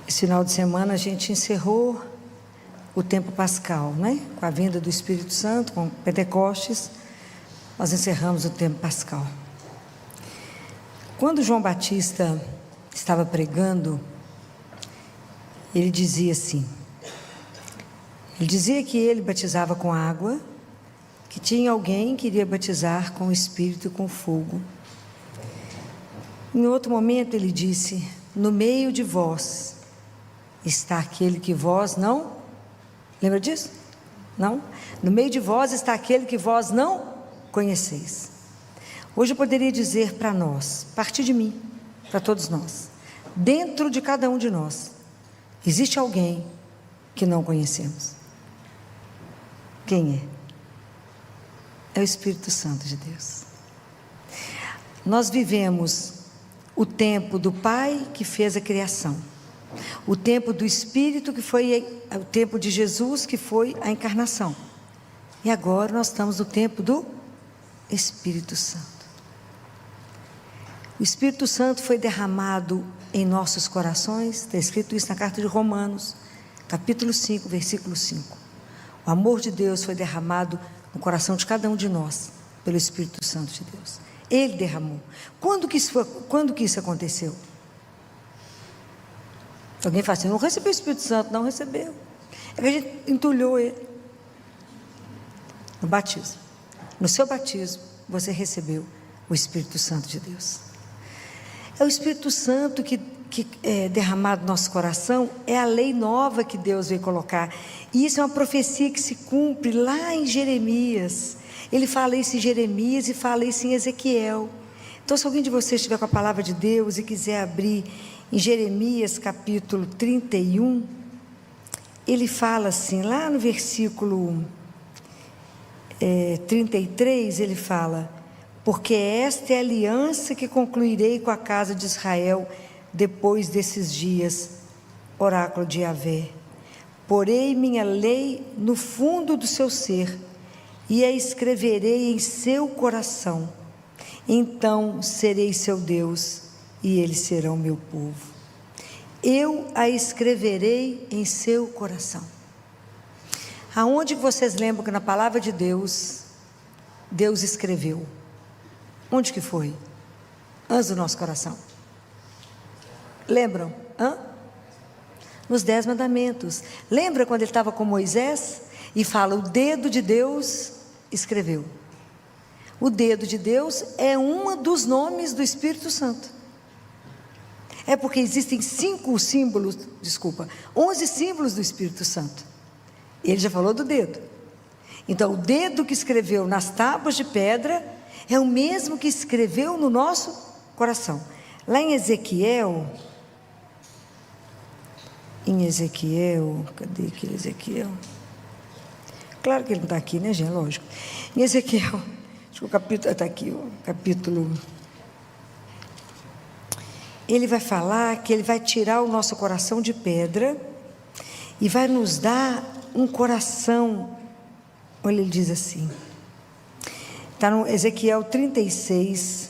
Esse final de semana a gente encerrou o tempo pascal, né? Com a vinda do Espírito Santo, com Pentecostes, nós encerramos o tempo pascal. Quando João Batista estava pregando, ele dizia assim, ele dizia que ele batizava com água, que tinha alguém que iria batizar com o Espírito e com fogo. Em outro momento ele disse, no meio de vós está aquele que vós não... Lembra disso? Não? No meio de vós está aquele que vós não conheceis. Hoje eu poderia dizer para nós, a partir de mim, para todos nós, dentro de cada um de nós, existe alguém que não conhecemos. Quem é? É o Espírito Santo de Deus. Nós vivemos o tempo do Pai que fez a criação, o tempo do Espírito que foi o tempo de Jesus que foi a encarnação, e agora nós estamos no tempo do Espírito Santo. O Espírito Santo foi derramado em nossos corações, está escrito isso na carta de Romanos, capítulo 5, versículo 5. O amor de Deus foi derramado no coração de cada um de nós, pelo Espírito Santo de Deus. Ele derramou. Quando que isso aconteceu? Alguém fala assim, não recebeu o Espírito Santo. Não recebeu. É que a gente entulhou ele. No batismo. No seu batismo, você recebeu o Espírito Santo de Deus. É o Espírito Santo que é derramado no nosso coração, é a lei nova que Deus veio colocar. E isso é uma profecia que se cumpre lá em Jeremias. Ele fala isso em Jeremias e fala isso em Ezequiel. Então, se alguém de vocês estiver com a palavra de Deus e quiser abrir em Jeremias capítulo 31, ele fala assim, lá no versículo 33, ele fala, porque esta é a aliança que concluirei com a casa de Israel depois desses dias, oráculo de Yahvé. Porei minha lei no fundo do seu ser e a escreverei em seu coração. Então serei seu Deus e eles serão meu povo. Eu a escreverei em seu coração. Aonde vocês lembram que na palavra de Deus, Deus escreveu? Onde que foi? Antes do nosso coração. Lembram? Nos 10 mandamentos. Lembra quando ele estava com Moisés? E fala, o dedo de Deus escreveu. O dedo de Deus é um dos nomes do Espírito Santo. É porque existem 11 símbolos do Espírito Santo. Ele já falou do dedo. Então, o dedo que escreveu nas tábuas de pedra é o mesmo que escreveu no nosso coração. Lá em Ezequiel, cadê aquele Ezequiel? Claro que ele não está aqui, né, gente? Lógico. Em Ezequiel, acho que o capítulo, está aqui, o capítulo. Ele vai falar que ele vai tirar o nosso coração de pedra e vai nos dar um coração. Olha, ele diz assim, está no Ezequiel 36,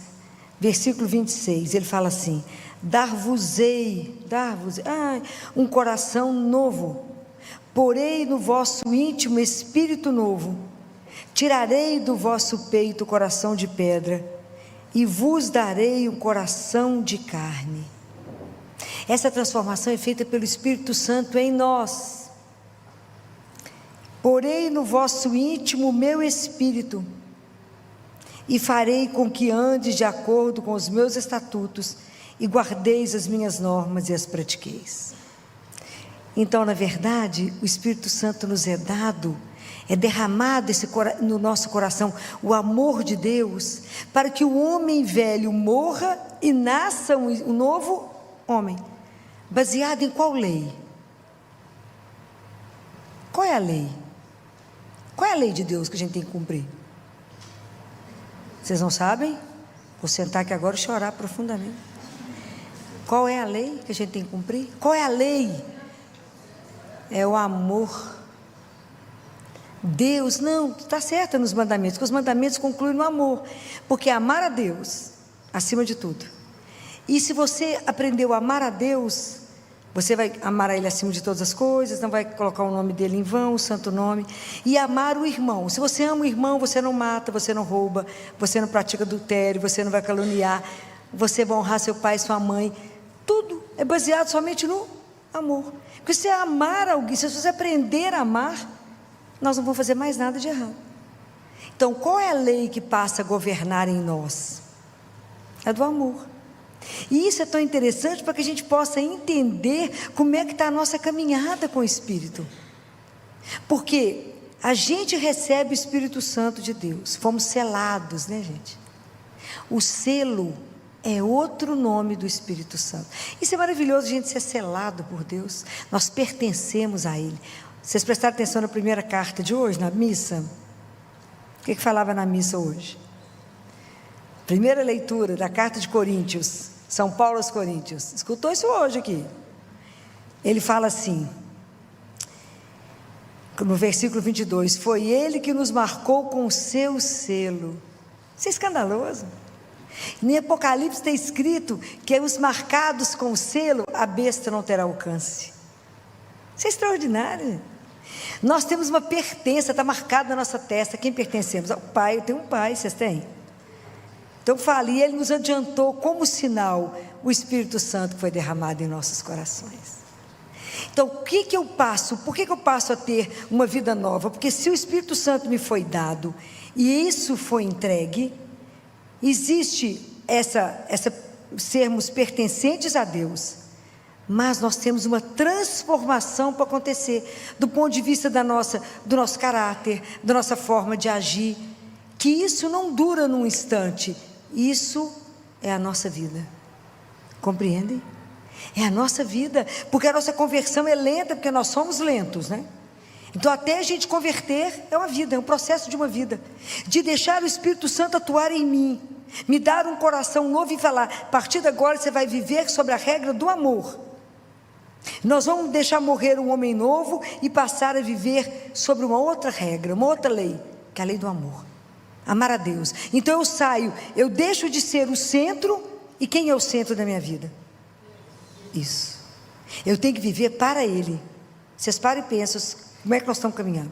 versículo 26, ele fala assim, dar-vos-ei, um coração novo, porei no vosso íntimo espírito novo, tirarei do vosso peito o coração de pedra, e vos darei um coração de carne. Essa transformação é feita pelo Espírito Santo em nós. Porei no vosso íntimo o meu espírito, e farei com que andes de acordo com os meus estatutos, e guardeis as minhas normas e as pratiqueis. Então, na verdade, o Espírito Santo nos é dado, é derramado no nosso coração, o amor de Deus, para que o homem velho morra e nasça um novo homem. Baseado em qual lei? Qual é a lei? Qual é a lei de Deus que a gente tem que cumprir? Vocês não sabem? Vou sentar aqui agora e chorar profundamente. Qual é a lei que a gente tem que cumprir? Qual é a lei? É o amor. Deus, não, está certa nos mandamentos, porque os mandamentos concluem no amor, porque amar a Deus, acima de tudo. E se você aprendeu a amar a Deus, Você vai amar a Ele acima de todas as coisas, não vai colocar o nome dEle em vão, o santo nome, e amar o irmão. Se você ama o irmão, você não mata, você não rouba, você não pratica adultério, você não vai caluniar, você vai honrar seu pai e sua mãe. Tudo é baseado somente no amor. Porque se você amar alguém, se você aprender a amar, nós não vamos fazer mais nada de errado. Então, qual é a lei que passa a governar em nós? É do amor. E isso é tão interessante para que a gente possa entender como é que está a nossa caminhada com o Espírito. Porque a gente recebe o Espírito Santo de Deus, fomos selados, né, gente? O selo é outro nome do Espírito Santo. Isso é maravilhoso, a gente ser selado por Deus. Nós pertencemos a Ele. Vocês prestaram atenção na primeira carta de hoje, na missa? O que falava na missa hoje? Primeira leitura da carta de Coríntios, São Paulo aos Coríntios. Escutou isso hoje aqui? Ele fala assim, no versículo 22, foi Ele que nos marcou com o seu selo. Isso é escandaloso. Em Apocalipse está escrito que os marcados com o selo, a besta não terá alcance. Isso é extraordinário. Nós temos uma pertença, está marcado na nossa testa. Quem pertencemos? Ao Pai. Eu tenho um Pai, vocês têm? Então fala, e Ele nos adiantou como sinal o Espírito Santo que foi derramado em nossos corações. Então o que eu passo? Por que eu passo a ter uma vida nova? Porque se o Espírito Santo me foi dado e isso foi entregue, existe sermos pertencentes a Deus, mas nós temos uma transformação para acontecer, do ponto de vista do nosso caráter, da nossa forma de agir, que isso não dura num instante, isso é a nossa vida, compreendem? É a nossa vida, porque a nossa conversão é lenta, porque nós somos lentos, né? Então até a gente converter é uma vida, é um processo de uma vida, de deixar o Espírito Santo atuar em mim, me dar um coração novo e falar, a partir de agora você vai viver sobre a regra do amor. Nós vamos deixar morrer um homem novo e passar a viver sobre uma outra regra, uma outra lei, que é a lei do amor. Amar a Deus. Então eu saio, eu deixo de ser o centro, e quem é o centro da minha vida? Isso. Eu tenho que viver para Ele. Vocês param e pensam, como é que nós estamos caminhando?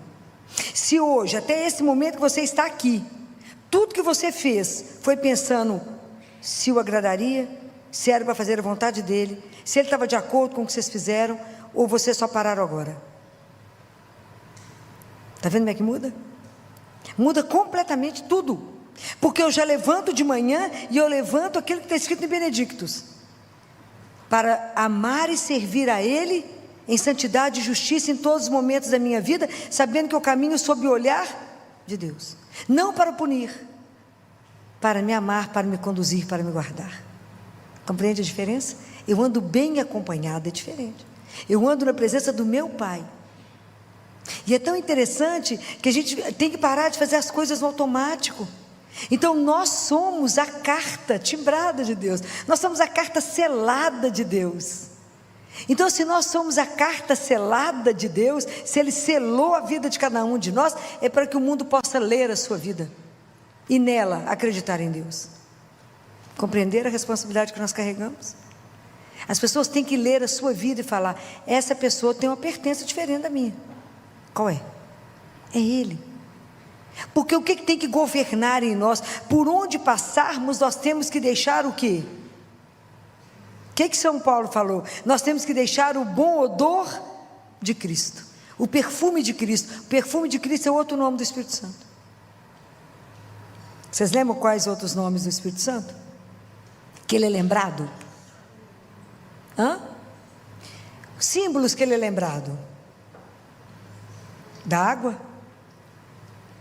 Se hoje, até esse momento que você está aqui, tudo que você fez foi pensando se o agradaria, se era para fazer a vontade dEle, se Ele estava de acordo com o que vocês fizeram, ou vocês só pararam agora? Está vendo como é que muda? Muda completamente tudo, porque eu já levanto de manhã e eu levanto aquilo que está escrito em Benedictus, para amar e servir a Ele em santidade e justiça em todos os momentos da minha vida, sabendo que eu caminho sob o olhar de Deus, não para punir, para me amar, para me conduzir, para me guardar. Compreende a diferença? Eu ando bem acompanhado, é diferente. Eu ando na presença do meu Pai. E é tão interessante que a gente tem que parar de fazer as coisas no automático. Então nós somos a carta timbrada de Deus, nós somos a carta selada de Deus. Então se nós somos a carta selada de Deus, se Ele selou a vida de cada um de nós, é para que o mundo possa ler a sua vida e nela acreditar em Deus. Compreender a responsabilidade que nós carregamos? As pessoas têm que ler a sua vida e falar, essa pessoa tem uma pertença diferente da minha. Qual é? É Ele. Porque o que tem que governar em nós? Por onde passarmos, nós temos que deixar o quê? O que São Paulo falou? Nós temos que deixar o bom odor de Cristo, o perfume de Cristo. O perfume de Cristo é outro nome do Espírito Santo. Vocês lembram quais outros nomes do Espírito Santo? Que ele é lembrado? Símbolos que ele é lembrado. Da água.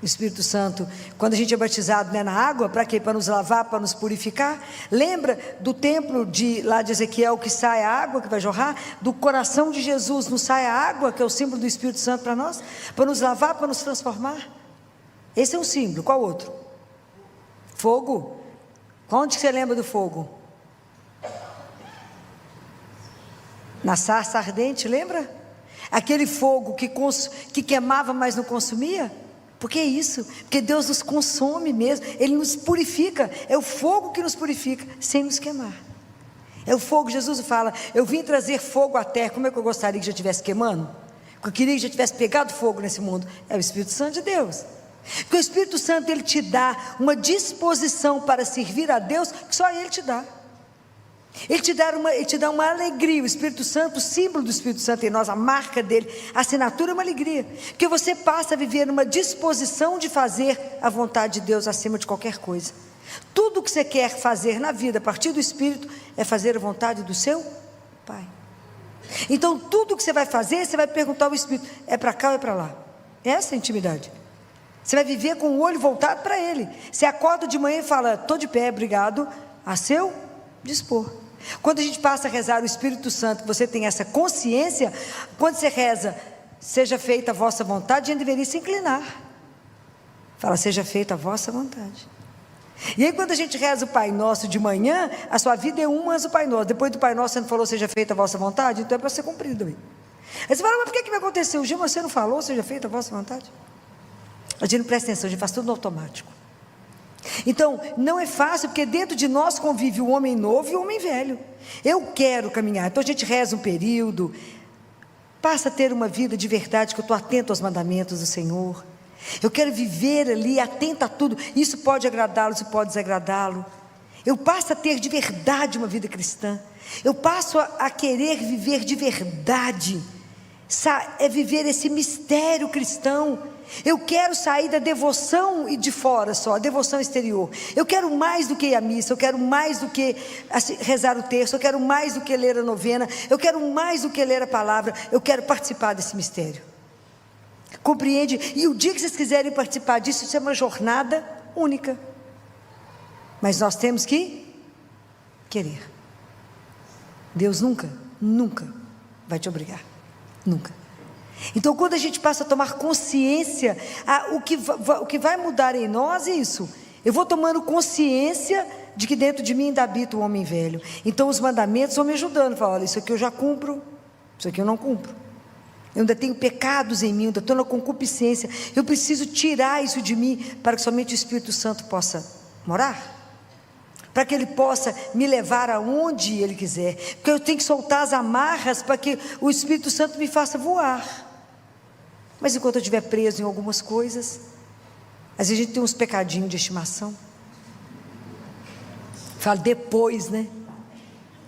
O Espírito Santo, quando a gente é batizado, né, na água, para quê? Para nos lavar, para nos purificar. Lembra do templo lá de Ezequiel, que sai a água que vai jorrar? Do coração de Jesus nos sai a água, que é o símbolo do Espírito Santo para nós, para nos lavar, para nos transformar. Esse é um símbolo. Qual outro? Fogo. Onde você lembra do fogo? Na sarça ardente, lembra? Aquele fogo que queimava, mas não consumia. Por que isso? Porque Deus nos consome mesmo, Ele nos purifica, é o fogo que nos purifica, sem nos queimar. É o fogo. Jesus fala: eu vim trazer fogo à terra. Como é que eu gostaria que já estivesse queimando? Eu queria que já tivesse pegado fogo nesse mundo. É o Espírito Santo de Deus. Porque o Espírito Santo, ele te dá uma disposição para servir a Deus que só Ele te dá. Ele te dá uma alegria. O Espírito Santo, o símbolo do Espírito Santo em nós, a marca dele, a assinatura é uma alegria, porque você passa a viver uma disposição de fazer a vontade de Deus acima de qualquer coisa. Tudo que você quer fazer na vida, a partir do Espírito, é fazer a vontade do seu Pai. Então tudo que você vai fazer, você vai perguntar ao Espírito: é para cá ou é para lá? Essa é a intimidade. Você vai viver com o olho voltado para Ele. Você acorda de manhã e fala: estou de pé, obrigado, a seu dispor. Quando a gente passa a rezar o Espírito Santo, você tem essa consciência. Quando você reza: seja feita a vossa vontade, a gente deveria se inclinar. Fala: seja feita a vossa vontade. E aí quando a gente reza o Pai Nosso de manhã, a sua vida é uma, mas o Pai Nosso, depois do Pai Nosso você não falou: seja feita a vossa vontade, então é para ser cumprido. Aí você fala: mas por que me aconteceu? Gil, você não falou: seja feita a vossa vontade? A gente não presta atenção, a gente faz tudo no automático. Então não é fácil, porque dentro de nós convive o homem novo e o homem velho. Eu quero caminhar, então a gente reza um período, passa a ter uma vida de verdade, que eu estou atento aos mandamentos do Senhor. Eu quero viver ali, atento a tudo. Isso pode agradá-lo, isso pode desagradá-lo. Eu passo a ter de verdade uma vida cristã. Eu passo a querer viver de verdade, é viver esse mistério cristão. Eu quero sair da devoção e de fora só, a devoção exterior. Eu quero mais do que ir à missa, eu quero mais do que rezar o terço, eu quero mais do que ler a novena, eu quero mais do que ler a palavra, eu quero participar desse mistério. Compreende? E o dia que vocês quiserem participar disso, isso é uma jornada única. Mas nós temos que querer. Deus nunca vai te obrigar. Nunca. Então quando a gente passa a tomar consciência, o que vai mudar em nós é isso. Eu vou tomando consciência de que dentro de mim ainda habita o homem velho. Então os mandamentos vão me ajudando. Falo: olha, isso aqui eu já cumpro, isso aqui eu não cumpro. Eu ainda tenho pecados em mim, eu ainda estou na concupiscência. Eu preciso tirar isso de mim, para que somente o Espírito Santo possa morar, para que Ele possa me levar aonde Ele quiser. Porque eu tenho que soltar as amarras, para que o Espírito Santo me faça voar. Mas enquanto eu estiver preso em algumas coisas, às vezes a gente tem uns pecadinhos de estimação. Fala: depois, né?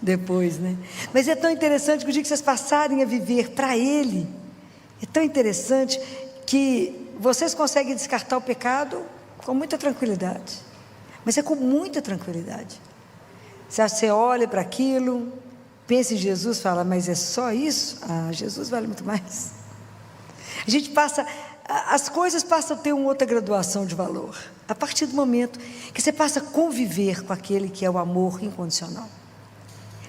Depois, né? Mas é tão interessante que o dia que vocês passarem a viver para Ele, é tão interessante que vocês conseguem descartar o pecado com muita tranquilidade. Mas é com muita tranquilidade. Você olha para aquilo, pensa em Jesus, fala: mas é só isso? Ah, Jesus vale muito mais. A gente as coisas passam a ter uma outra graduação de valor, a partir do momento que você passa a conviver com aquele que é o amor incondicional.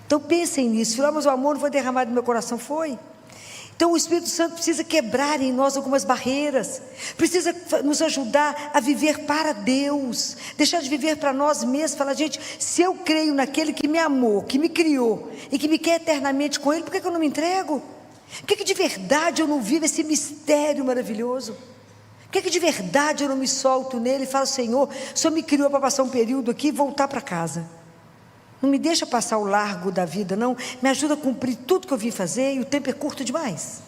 Então pensem nisso. Mas o amor não foi derramado no meu coração. Foi. Então o Espírito Santo precisa quebrar em nós algumas barreiras, precisa nos ajudar a viver para Deus, deixar de viver para nós mesmos. Falar: gente, se eu creio naquele que me amou, que me criou e que me quer eternamente com Ele, por que eu não me entrego? Por que de verdade eu não vivo esse mistério maravilhoso? Por que de verdade eu não me solto nele e falo: Senhor, o Senhor me criou para passar um período aqui e voltar para casa. Não me deixa passar o largo da vida, não. Me ajuda a cumprir tudo que eu vim fazer, e o tempo é curto demais.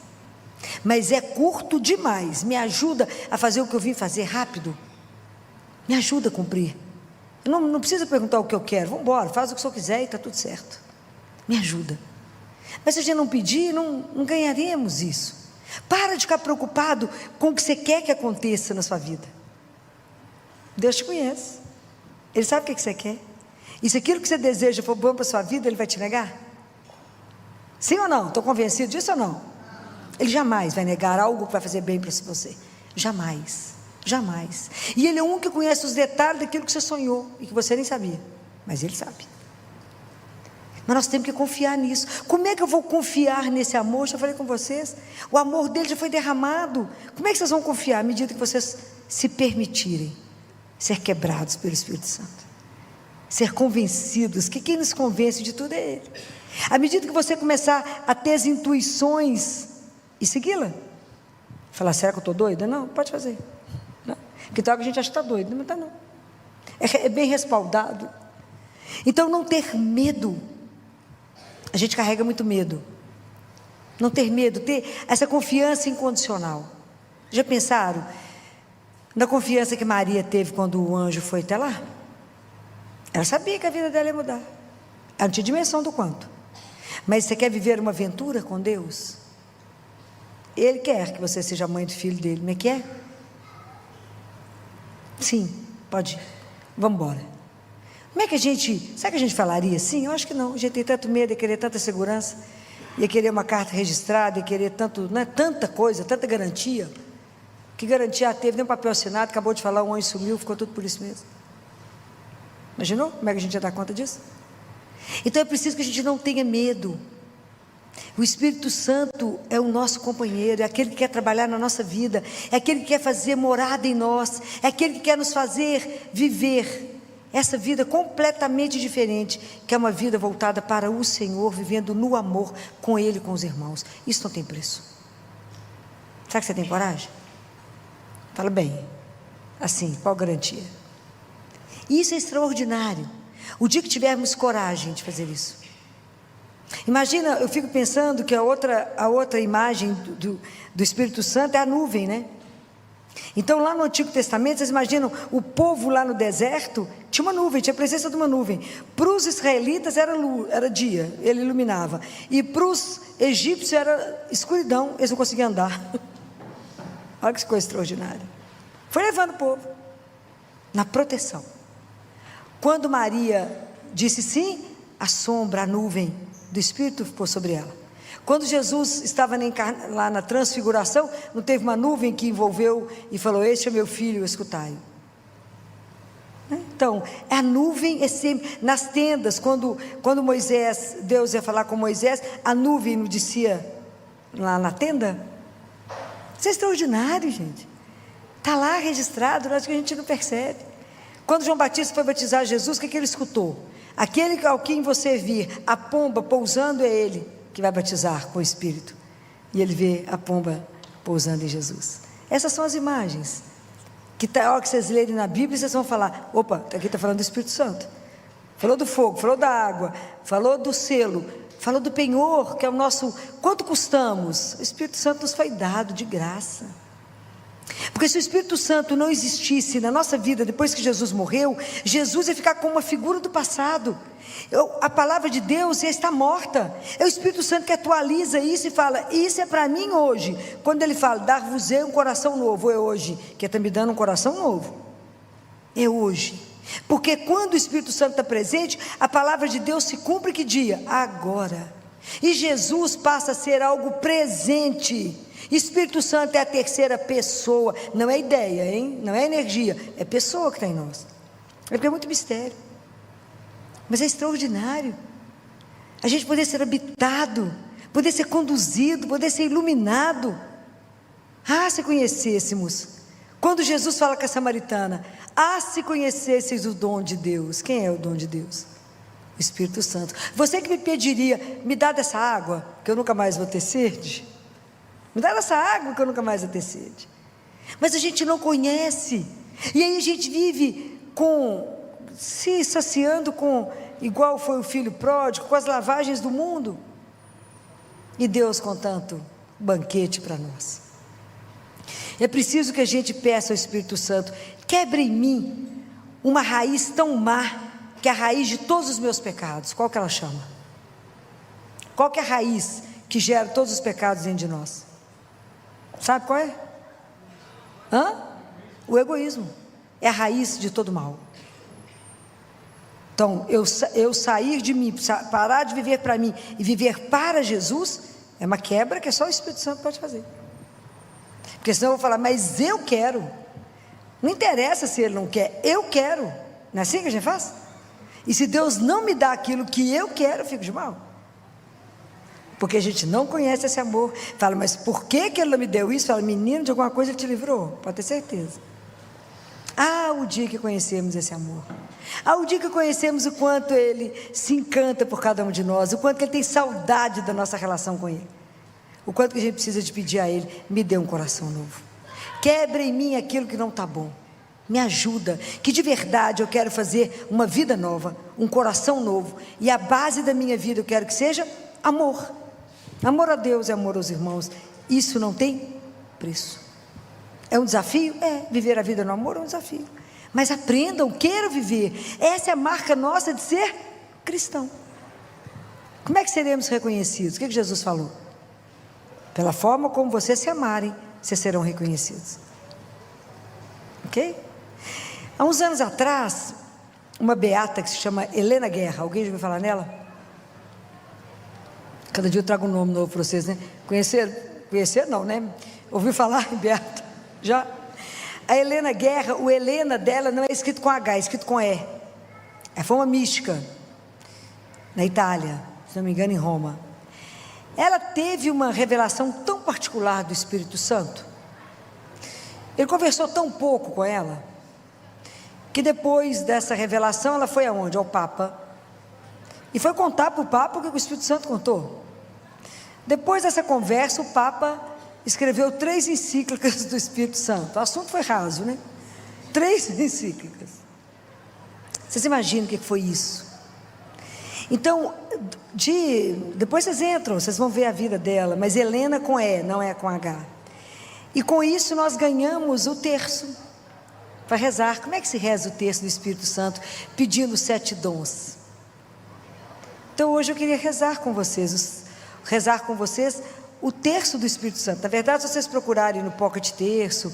Mas é curto demais. Me ajuda a fazer o que eu vim fazer rápido. Me ajuda a cumprir. Não precisa perguntar o que eu quero. Vamos embora, faz o que o Senhor quiser e está tudo certo. Me ajuda. Mas se a gente não pedir, não ganharemos isso. Para de ficar preocupado com o que você quer que aconteça na sua vida. Deus te conhece. Ele sabe o que você quer. E se aquilo que você deseja for bom para a sua vida, Ele vai te negar? Sim ou não? Estou convencido disso ou não? Ele jamais vai negar algo que vai fazer bem para você. Jamais. Jamais. E Ele é um que conhece os detalhes daquilo que você sonhou e que você nem sabia. Mas Ele sabe. Mas nós temos que confiar nisso. Como é que eu vou confiar nesse amor? Já falei com vocês. O amor dele já foi derramado. Como é que vocês vão confiar? À medida que vocês se permitirem ser quebrados pelo Espírito Santo, ser convencidos, que quem nos convence de tudo é Ele. À medida que você começar a ter as intuições e segui-la, falar: será que eu estou doida? Não, pode fazer. Não. Porque tal que a gente acha que está doido, não está não. É bem respaldado. Então não ter medo. A gente carrega muito medo. Não ter medo, ter essa confiança incondicional. Já pensaram na confiança que Maria teve quando o anjo foi até lá? Ela sabia que a vida dela ia mudar. Ela não tinha dimensão do quanto. Mas você quer viver uma aventura com Deus? Ele quer que você seja mãe do filho dele, não é que é? Sim, pode ir. Vamos embora. Como é que a gente, será que a gente falaria assim? Eu acho que não. A gente tem tanto medo, ia querer tanta segurança, ia querer uma carta registrada, ia querer tanto, não é, tanta coisa, tanta garantia. Que garantia teve? Nem um papel assinado, acabou de falar, um anjo sumiu, ficou tudo por isso mesmo. Imaginou como é que a gente ia dar conta disso? Então é preciso que a gente não tenha medo. O Espírito Santo é o nosso companheiro, é aquele que quer trabalhar na nossa vida, é aquele que quer fazer morada em nós, é aquele que quer nos fazer viver essa vida completamente diferente, que é uma vida voltada para o Senhor, vivendo no amor com Ele e com os irmãos. Isso não tem preço. Será que você tem coragem? Fala bem, assim, qual garantia? Isso é extraordinário. O dia que tivermos coragem de fazer isso. Imagina, eu fico pensando que a outra imagem do Espírito Santo é a nuvem, né? Então lá no Antigo Testamento, vocês imaginam, o povo lá no deserto, tinha uma nuvem, tinha a presença de uma nuvem. Para os israelitas era dia, ele iluminava. E para os egípcios era escuridão, eles não conseguiam andar. Olha que coisa extraordinária. Foi levando o povo na proteção. Quando Maria disse sim, a sombra, a nuvem do Espírito ficou sobre ela. Quando Jesus estava lá na transfiguração, não teve uma nuvem que envolveu e falou: este é meu filho, escutai-o. Então, a nuvem é sempre, nas tendas, quando Deus ia falar com Moisés, a nuvem não descia lá na tenda. Isso é extraordinário, gente. Está lá registrado, acho que a gente não percebe. Quando João Batista foi batizar Jesus, o que ele escutou? Aquele ao quem você vir, a pomba pousando, é ele que vai batizar com o Espírito. E ele vê a pomba pousando em Jesus. Essas são as imagens que a hora que vocês lerem na Bíblia, vocês vão falar: opa, aqui está falando do Espírito Santo. Falou do fogo, falou da água, falou do selo, falou do penhor, que é o nosso... Quanto custamos? O Espírito Santo nos foi dado de graça. Porque se o Espírito Santo não existisse na nossa vida depois que Jesus morreu, Jesus ia ficar como uma figura do passado. A palavra de Deus ia estar morta. É o Espírito Santo que atualiza isso e fala: isso é para mim hoje. Quando ele fala: dar-vos-ei um coração novo, é hoje que está me dando um coração novo. É hoje. Porque quando o Espírito Santo está presente, a palavra de Deus se cumpre que dia? Agora. E Jesus passa a ser algo presente. Espírito Santo é a terceira pessoa, não é ideia, hein? Não é energia, é pessoa que está em nós. É porque é muito mistério, mas é extraordinário a gente poder ser habitado, poder ser conduzido, poder ser iluminado. Se conhecêssemos, quando Jesus fala com a samaritana: se conhecesseis o dom de Deus. Quem é o dom de Deus? O Espírito Santo. Você que me pediria: me dá dessa água, que eu nunca mais vou ter sede. Me dá essa água que eu nunca mais vou ter sede. Mas a gente não conhece. E aí a gente vive se saciando com, igual foi o filho pródigo, com as lavagens do mundo. E Deus com tanto banquete para nós. É preciso que a gente peça ao Espírito Santo: quebre em mim uma raiz tão má, que é a raiz de todos os meus pecados. Qual que ela chama? Qual que é a raiz que gera todos os pecados dentro de nós? Sabe qual é? O egoísmo. É a raiz de todo mal. Então, eu sair de mim, parar de viver para mim e viver para Jesus, é uma quebra que só o Espírito Santo pode fazer. Porque senão eu vou falar: mas eu quero. Não interessa se ele não quer, eu quero. Não é assim que a gente faz? E se Deus não me dá aquilo que eu quero, eu fico de mal. Porque a gente não conhece esse amor. Fala: mas por que ele não me deu isso? Fala: menino, de alguma coisa ele te livrou, pode ter certeza. O dia que conhecemos esse amor. O dia que conhecemos o quanto ele se encanta por cada um de nós, o quanto que ele tem saudade da nossa relação com ele, o quanto que a gente precisa de pedir a ele: me dê um coração novo. Quebre em mim aquilo que não está bom. Me ajuda, que de verdade eu quero fazer uma vida nova, um coração novo. E a base da minha vida eu quero que seja Amor. Amor a Deus e amor aos irmãos. Isso não tem preço. É um desafio? É. Viver a vida no amor é um desafio. Mas aprendam, queiram viver. Essa é a marca nossa de ser cristão. Como é que seremos reconhecidos? O que Jesus falou? Pela forma como vocês se amarem, vocês serão reconhecidos. Ok? Há uns anos atrás, uma beata que se chama Helena Guerra, alguém já ouviu falar nela? Cada dia eu trago um nome novo para vocês, né? Conhecer não, né? Ouviu falar em beata? Já? A Helena Guerra, o Helena dela não é escrito com H, é escrito com E. Foi uma mística, na Itália, se não me engano em Roma. Ela teve uma revelação tão particular do Espírito Santo. Ele conversou tão pouco com ela, que depois dessa revelação ela foi aonde? Ao Papa. E foi contar para o Papa o que o Espírito Santo contou. Depois dessa conversa, o Papa escreveu 3 encíclicas do Espírito Santo. O assunto foi raso, né? 3 encíclicas. Vocês imaginam o que foi isso? Então, depois vocês entram, vocês vão ver a vida dela, mas Helena com E, não é com H. E com isso nós ganhamos o terço para rezar. Como é que se reza o terço do Espírito Santo? Pedindo 7 dons. Então hoje eu queria rezar com vocês o terço do Espírito Santo. Na verdade, se vocês procurarem no Pocket Terço,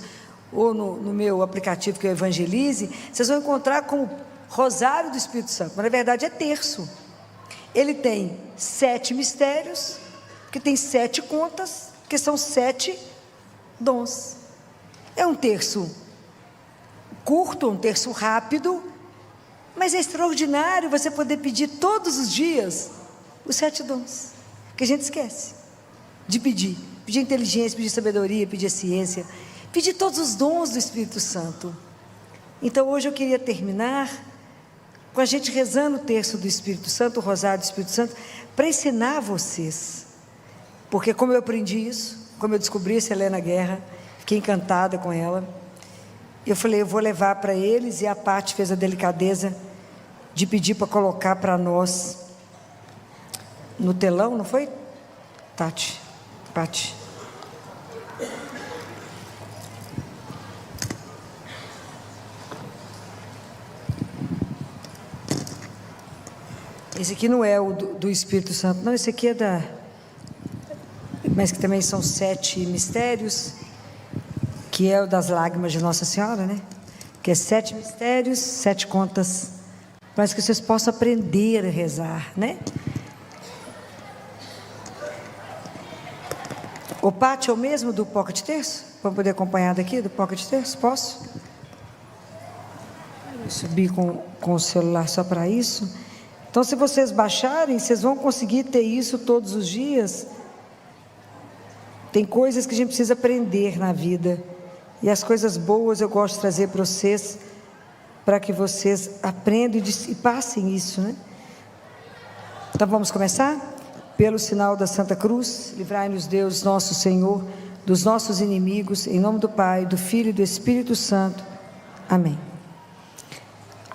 ou no meu aplicativo que é o Evangelize, vocês vão encontrar como Rosário do Espírito Santo, mas na verdade é terço. Ele tem 7 mistérios, que tem 7 contas, que são 7 dons. É um terço curto, um terço rápido, mas é extraordinário você poder pedir todos os dias os 7 dons, que a gente esquece de pedir. Pedir inteligência, pedir sabedoria, pedir ciência, pedir todos os dons do Espírito Santo. Então hoje eu queria terminar com a gente rezando o terço do Espírito Santo, o rosário do Espírito Santo, para ensinar vocês. Porque como eu aprendi isso, como eu descobri essa Helena Guerra, fiquei encantada com ela. Eu falei, eu vou levar para eles, e a Paty fez a delicadeza de pedir para colocar para nós no telão, não foi, Paty? Esse aqui não é o do Espírito Santo, não, esse aqui é mas que também são 7 mistérios, que é o das lágrimas de Nossa Senhora, né? Que é 7 mistérios, 7 contas, mas que vocês possam aprender a rezar, né? O Paty é o mesmo do Pocket Terço? Para poder acompanhar daqui do Pocket Terço? Posso? Eu subi com o celular só para isso. Então, se vocês baixarem, vocês vão conseguir ter isso todos os dias. Tem coisas que a gente precisa aprender na vida, e as coisas boas eu gosto de trazer para vocês, para que vocês aprendam e passem isso, né? Então vamos começar? Pelo sinal da Santa Cruz, livrai-nos Deus, nosso Senhor, dos nossos inimigos, em nome do Pai, do Filho e do Espírito Santo. Amém.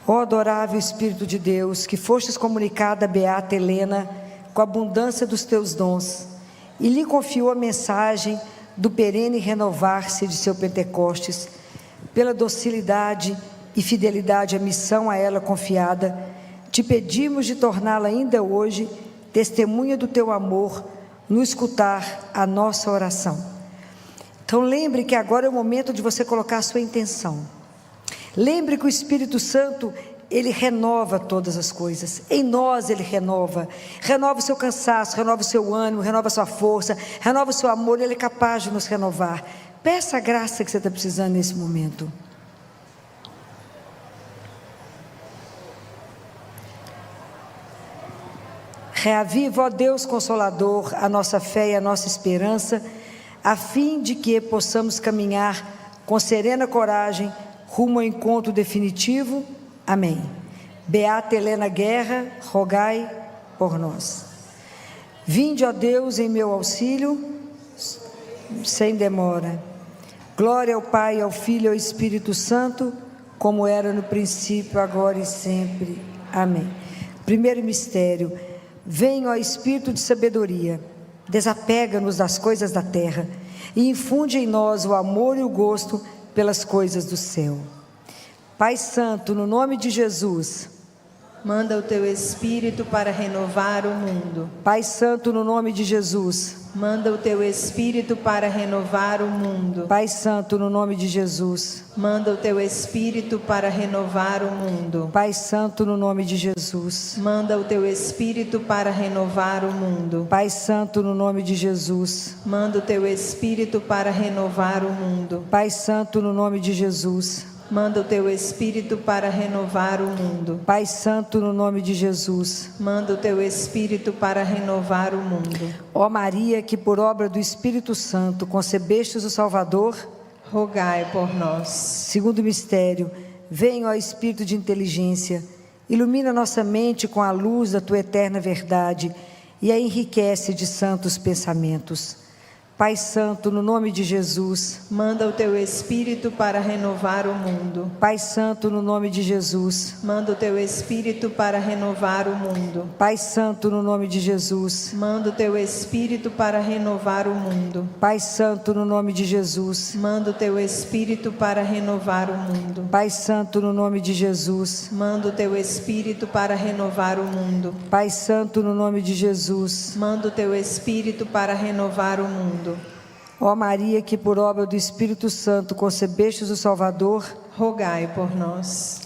Ó adorável Espírito de Deus, que fostes comunicada a beata Helena com a abundância dos teus dons, e lhe confiou a mensagem do perene renovar-se de seu Pentecostes, pela docilidade e fidelidade à missão a ela confiada, te pedimos de torná-la ainda hoje testemunha do teu amor, no escutar a nossa oração. Então lembre que agora é o momento de você colocar a sua intenção. Lembre que o Espírito Santo, ele renova todas as coisas. Em nós ele renova o seu cansaço, renova o seu ânimo, renova a sua força, renova o seu amor. Ele é capaz de nos renovar. Peça a graça que você está precisando nesse momento. Reaviva, ó Deus Consolador, a nossa fé e a nossa esperança, a fim de que possamos caminhar com serena coragem rumo ao encontro definitivo. Amém. Beata Helena Guerra, rogai por nós. Vinde, ó Deus, em meu auxílio, sem demora. Glória ao Pai, ao Filho e ao Espírito Santo, como era no princípio, agora e sempre. Amém. Primeiro mistério: vem, ó Espírito de sabedoria, desapega-nos das coisas da terra e infunde em nós o amor e o gosto pelas coisas do céu. Pai Santo, no nome de Jesus, manda o teu Espírito para renovar o mundo. Pai Santo, no nome de Jesus, manda o teu Espírito para renovar o mundo. Pai Santo, no nome de Jesus, manda o teu Espírito para renovar o mundo. Pai Santo, no nome de Jesus, manda o teu Espírito para renovar o mundo. Pai Santo, no nome de Jesus, manda o teu Espírito para renovar o mundo. Pai Santo, no nome de Jesus, manda o teu Espírito para renovar o mundo. Pai Santo, no nome de Jesus, manda o teu Espírito para renovar o mundo. Ó Maria, que por obra do Espírito Santo concebestes o Salvador, rogai por nós. Segundo mistério, vem, ó Espírito de inteligência, ilumina nossa mente com a luz da tua eterna verdade e a enriquece de santos pensamentos. Pai Santo, no nome de Jesus, manda o teu Espírito para renovar o mundo. Pai Santo, no nome de Jesus, manda o teu Espírito para renovar o mundo. Pai Santo, no nome de Jesus, manda o teu Espírito para renovar o mundo. Pai Santo, no nome de Jesus, manda o teu Espírito para renovar o mundo. Pai Santo, no nome de Jesus, manda o teu Espírito para renovar o mundo. Pai Santo, no nome de Jesus, manda o teu Espírito para renovar o mundo. Ó Maria, que por obra do Espírito Santo concebestes o Salvador, rogai por nós.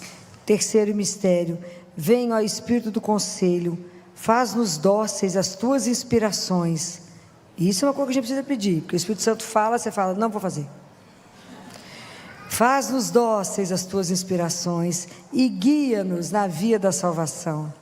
Terceiro mistério, vem, ó Espírito do conselho, faz-nos dóceis às tuas inspirações. Isso é uma coisa que a gente precisa pedir, porque o Espírito Santo fala, você fala, não vou fazer. Faz-nos dóceis às tuas inspirações e guia-nos na via da salvação.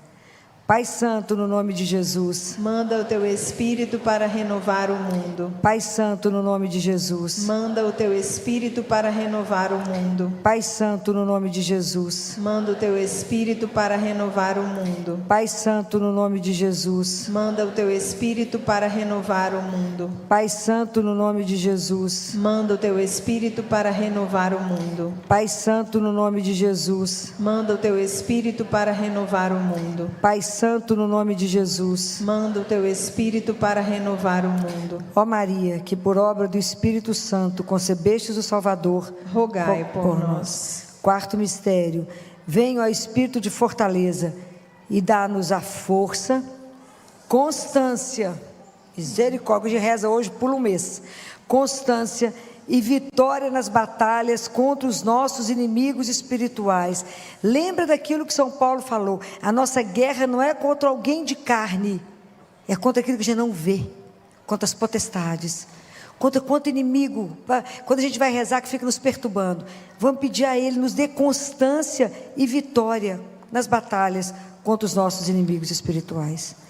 Pai Santo, no nome de Jesus, manda o teu Espírito para renovar o mundo. Pai Santo, no nome de Jesus, manda o teu Espírito para renovar o mundo. Pai Santo, no nome de Jesus, manda o teu Espírito para renovar o mundo. Pai Santo, no nome de Jesus, manda o teu Espírito para renovar o mundo. Pai Santo, no nome de Jesus, manda o teu Espírito para renovar o mundo. Pai Santo, no nome de Jesus, manda o teu Espírito para renovar o mundo. Pai Santo, no nome de Jesus, manda o teu Espírito para renovar o mundo. Ó Maria, que por obra do Espírito Santo concebestes o Salvador, rogai por nós. Quarto mistério, vem, ó Espírito de fortaleza, e dá-nos a força, constância, misericórdia, de reza hoje, pula um mês, constância e vitória nas batalhas contra os nossos inimigos espirituais. Lembra daquilo que São Paulo falou, a nossa guerra não é contra alguém de carne, é contra aquilo que a gente não vê, contra as potestades, contra inimigo, quando a gente vai rezar que fica nos perturbando, vamos pedir a Ele, nos dê constância e vitória nas batalhas contra os nossos inimigos espirituais.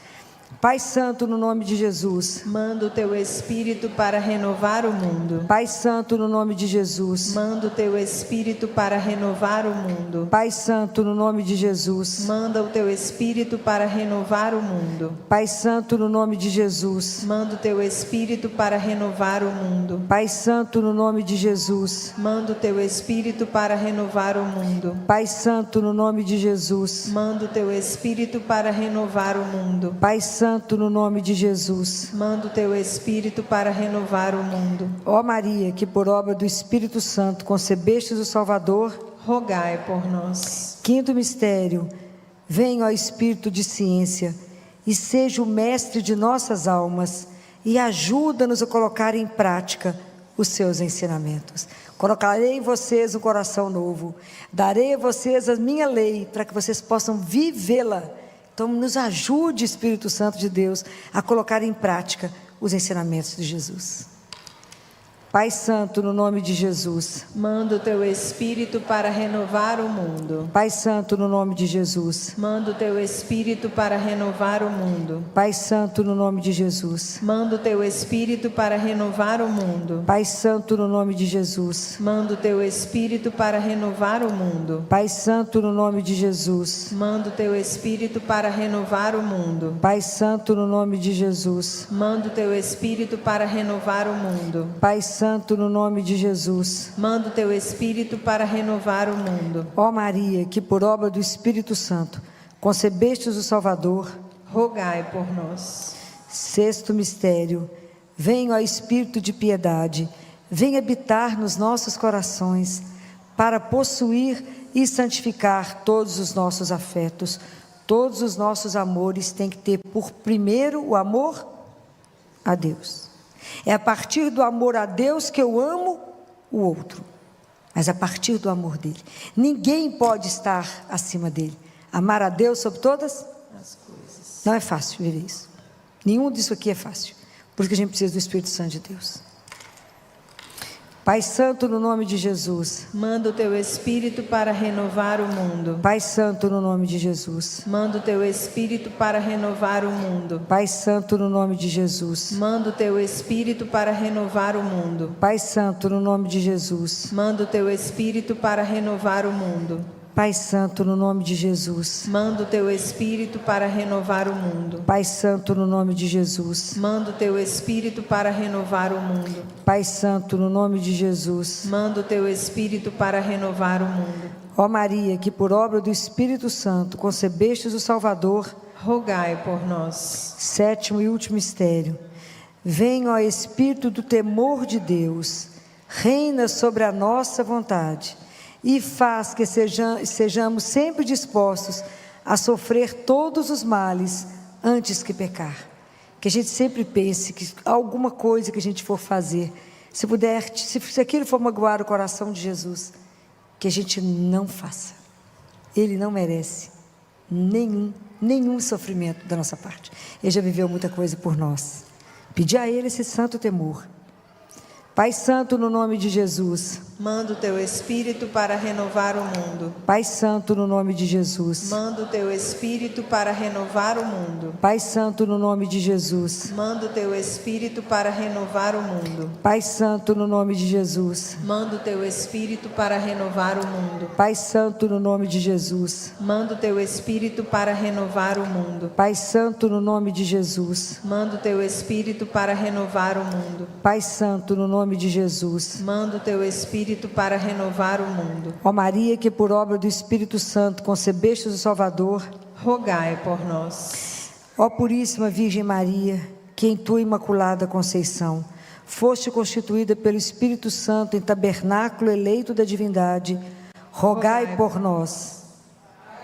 Pai Santo, no nome de Jesus, manda o teu Espírito para renovar o mundo. Pai Santo, no nome de Jesus, manda o teu Espírito para renovar o mundo. Pai Santo, no nome de Jesus, manda o teu Espírito para renovar o mundo. Pai Santo, no nome de Jesus, manda o teu Espírito para renovar o mundo. Pai Santo, no nome de Jesus, manda o teu Espírito para renovar o mundo. Pai Santo, no nome de Jesus, manda o teu Espírito para renovar o mundo. Pai Santo, no nome de Jesus, manda o teu Espírito para renovar o mundo. Ó Maria, que por obra do Espírito Santo concebestes o Salvador, rogai por nós. Quinto mistério, vem, ó Espírito de ciência, e seja o mestre de nossas almas, e ajuda-nos a colocar em prática os seus ensinamentos. Colocarei em vocês um coração novo, darei a vocês a minha lei, para que vocês possam vivê-la. Então nos ajude, Espírito Santo de Deus, a colocar em prática os ensinamentos de Jesus. Pai Santo, no nome de Jesus, manda o teu Espírito para renovar o mundo. Pai Santo, no nome de Jesus, manda o teu Espírito para renovar o mundo. Pai Santo, no nome de Jesus, manda o teu Espírito para renovar o mundo. Pai Santo, no nome de Jesus, manda o teu Espírito para renovar o mundo. Pai Santo, no nome de Jesus, manda o teu Espírito para renovar o mundo. Pai Santo, no nome de Jesus, manda o teu Espírito para renovar o mundo. Pai Santo, no nome de Jesus, manda o teu Espírito para renovar o mundo. Ó Maria, que por obra do Espírito Santo concebestes o Salvador, rogai por nós. Sexto mistério, vem, ó Espírito de piedade, vem habitar nos nossos corações, para possuir e santificar todos os nossos afetos. Todos os nossos amores têm que ter por primeiro o amor a Deus. É a partir do amor a Deus que eu amo o outro, mas a partir do amor dele. Ninguém pode estar acima dele. Amar a Deus sobre todas As coisas. não é fácil viver isso. Nenhum disso aqui é fácil. Por isso que a gente precisa do Espírito Santo de Deus. Pai Santo, no nome de Jesus. Manda o teu Espírito para renovar o mundo. Pai Santo, no nome de Jesus. Manda o teu Espírito para renovar o mundo. Pai Santo, no nome de Jesus. Manda o teu Espírito para renovar o mundo. Pai Santo, no nome de Jesus. Manda o teu Espírito para renovar o mundo. Pai Santo, no nome de Jesus. Manda o teu Espírito para renovar o mundo. Pai Santo, no nome de Jesus. Manda o teu Espírito para renovar o mundo. Pai Santo, no nome de Jesus. Manda o teu Espírito para renovar o mundo. Ó Maria, que por obra do Espírito Santo concebestes o Salvador. Rogai por nós. Sétimo e último mistério. Vem, ó Espírito do temor de Deus, reina sobre a nossa vontade e faz que sejamos sempre dispostos a sofrer todos os males antes que pecar. Que a gente sempre pense que alguma coisa que a gente for fazer, se puder, se aquilo for magoar o coração de Jesus, que a gente não faça. Ele não merece nenhum sofrimento da nossa parte. Ele já viveu muita coisa por nós. Pedir a Ele esse santo temor. Pai Santo, no nome de Jesus. Manda o teu Espírito para renovar o mundo. Pai Santo, no nome de Jesus. Manda o teu Espírito para renovar o mundo. Pai Santo, no nome de Jesus. Manda o teu Espírito para renovar o mundo. Pai Santo, no nome de Jesus. Manda o teu Espírito para renovar o mundo. Pai Santo, no nome de Jesus. Manda o teu Espírito para renovar o mundo. Pai Santo, no nome de Jesus. Manda o teu Espírito para renovar o mundo. Pai Santo, no nome de Jesus. Manda o teu Espírito para renovar o mundo. Ó Maria, que por obra do Espírito Santo concebestes o Salvador. Rogai por nós. Ó Puríssima Virgem Maria, que em tua Imaculada Conceição foste constituída pelo Espírito Santo em tabernáculo eleito da divindade, rogai por nós.